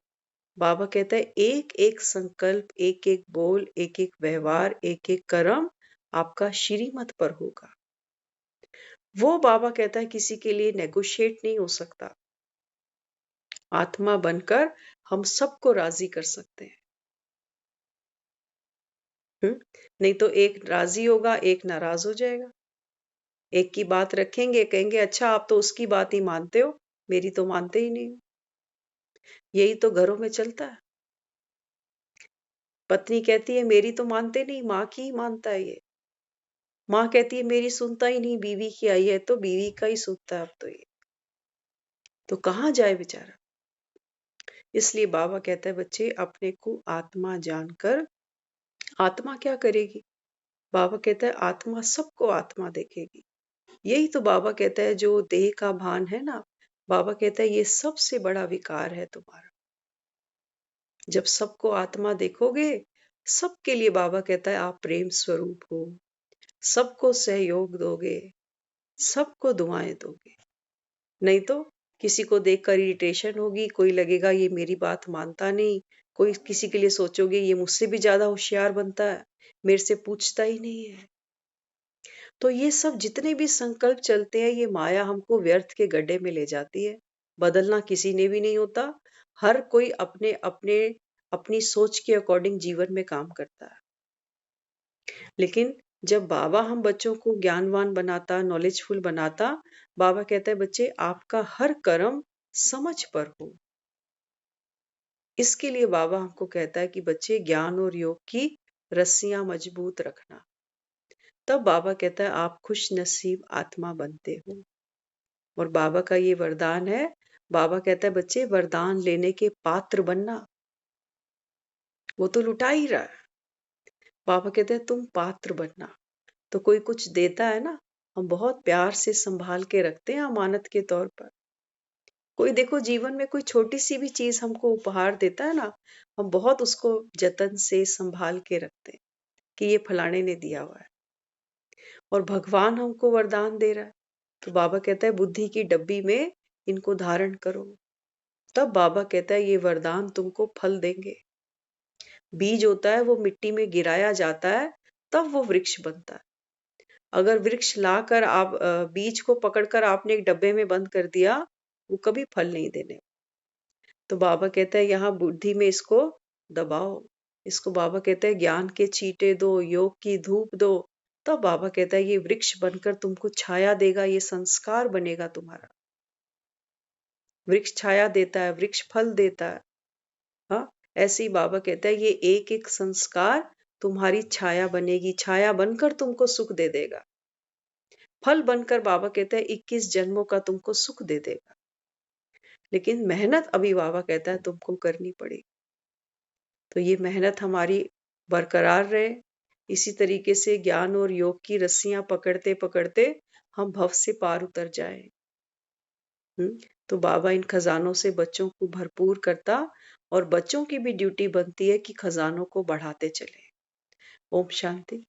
बाबा कहता है एक एक संकल्प, एक एक बोल, एक एक व्यवहार, एक एक कर्म आपका श्रीमत पर होगा। वो बाबा कहता है किसी के लिए नेगोशिएट नहीं हो सकता। आत्मा बनकर हम सबको राजी कर सकते हैं। नहीं तो एक राजी होगा, एक नाराज हो जाएगा। एक की बात रखेंगे, कहेंगे अच्छा आप तो उसकी बात ही मानते हो, मेरी तो मानते ही नहीं हो। यही तो घरों में चलता है। पत्नी कहती है मेरी तो मानते नहीं, माँ की ही मानता है ये। माँ कहती है मेरी सुनता ही नहीं, बीवी की आई है तो बीवी का ही सुनता है अब तो ये। तो कहाँ जाए बेचारा। इसलिए बाबा कहता है बच्चे, अपने को आत्मा जानकर, आत्मा क्या करेगी? बाबा कहता है आत्मा सबको आत्मा देखेगी। यही तो बाबा कहता है जो देह का भान है ना, बाबा कहता है ये सबसे बड़ा विकार है तुम्हारा। जब सबको आत्मा देखोगे, सबके लिए बाबा कहता है आप प्रेम स्वरूप हो, सबको सहयोग दोगे, सबको दुआएं दोगे। नहीं तो किसी को देखकर इरिटेशन होगी, कोई लगेगा ये मेरी बात मानता नहीं, कोई किसी के लिए सोचोगे ये मुझसे भी ज्यादा होशियार बनता है, मेरे से पूछता ही नहीं है। तो ये सब जितने भी संकल्प चलते हैं, ये माया हमको व्यर्थ के गड्ढे में ले जाती है। बदलना किसी ने भी नहीं होता। हर कोई अपने अपने अपनी सोच के अकॉर्डिंग जीवन में काम करता है। लेकिन जब बाबा हम बच्चों को ज्ञानवान बनाता, नॉलेजफुल बनाता, बाबा कहता है बच्चे आपका हर कर्म समझ पर हो। इसके लिए बाबा हमको कहता है कि बच्चे ज्ञान और योग की रस्सियां मजबूत रखना। तब बाबा कहता है आप खुश नसीब आत्मा बनते हो। और बाबा का ये वरदान है। बाबा कहता है बच्चे वरदान लेने के पात्र बनना। वो तो लुटा ही रहा है। बाबा कहते हैं तुम पात्र बनना। तो कोई कुछ देता है ना, हम बहुत प्यार से संभाल के रखते हैं अमानत के तौर पर। कोई देखो जीवन में कोई छोटी सी भी चीज हमको उपहार देता है ना, हम बहुत उसको जतन से संभाल के रखते हैं कि ये फलाने ने दिया हुआ है। और भगवान हमको वरदान दे रहा है, तो बाबा कहता है बुद्धि की डब्बी में इनको धारण करो। तब बाबा कहता है ये वरदान तुमको फल देंगे। बीज होता है वो मिट्टी में गिराया जाता है, तब वो वृक्ष बनता है। अगर वृक्ष लाकर आप बीज को पकड़कर आपने एक डब्बे में बंद कर दिया, वो कभी फल नहीं देने। तो बाबा कहता है यहाँ बुद्धि में इसको दबाओ। इसको बाबा कहता है ज्ञान के छींटे दो, योग की धूप दो। तब बाबा कहता है ये वृक्ष बनकर तुमको छाया देगा, ये संस्कार बनेगा तुम्हारा। वृक्ष छाया देता है, वृक्ष फल देता है। हाँ, ऐसे ही बाबा कहता है ये एक एक संस्कार तुम्हारी छाया बनेगी, छाया बनकर तुमको सुख दे देगा। फल बनकर बाबा कहता है 21 जन्मों का तुमको सुख दे देगा। लेकिन मेहनत अभी बाबा कहता है तुमको करनी पड़ेगी। तो ये मेहनत हमारी बरकरार रहे। इसी तरीके से ज्ञान और योग की रस्सियां पकड़ते पकड़ते हम भव से पार उतर जाए। तो बाबा इन खजानों से बच्चों को भरपूर करता, और बच्चों की भी ड्यूटी बनती है कि खजानों को बढ़ाते चले। ओम शांति।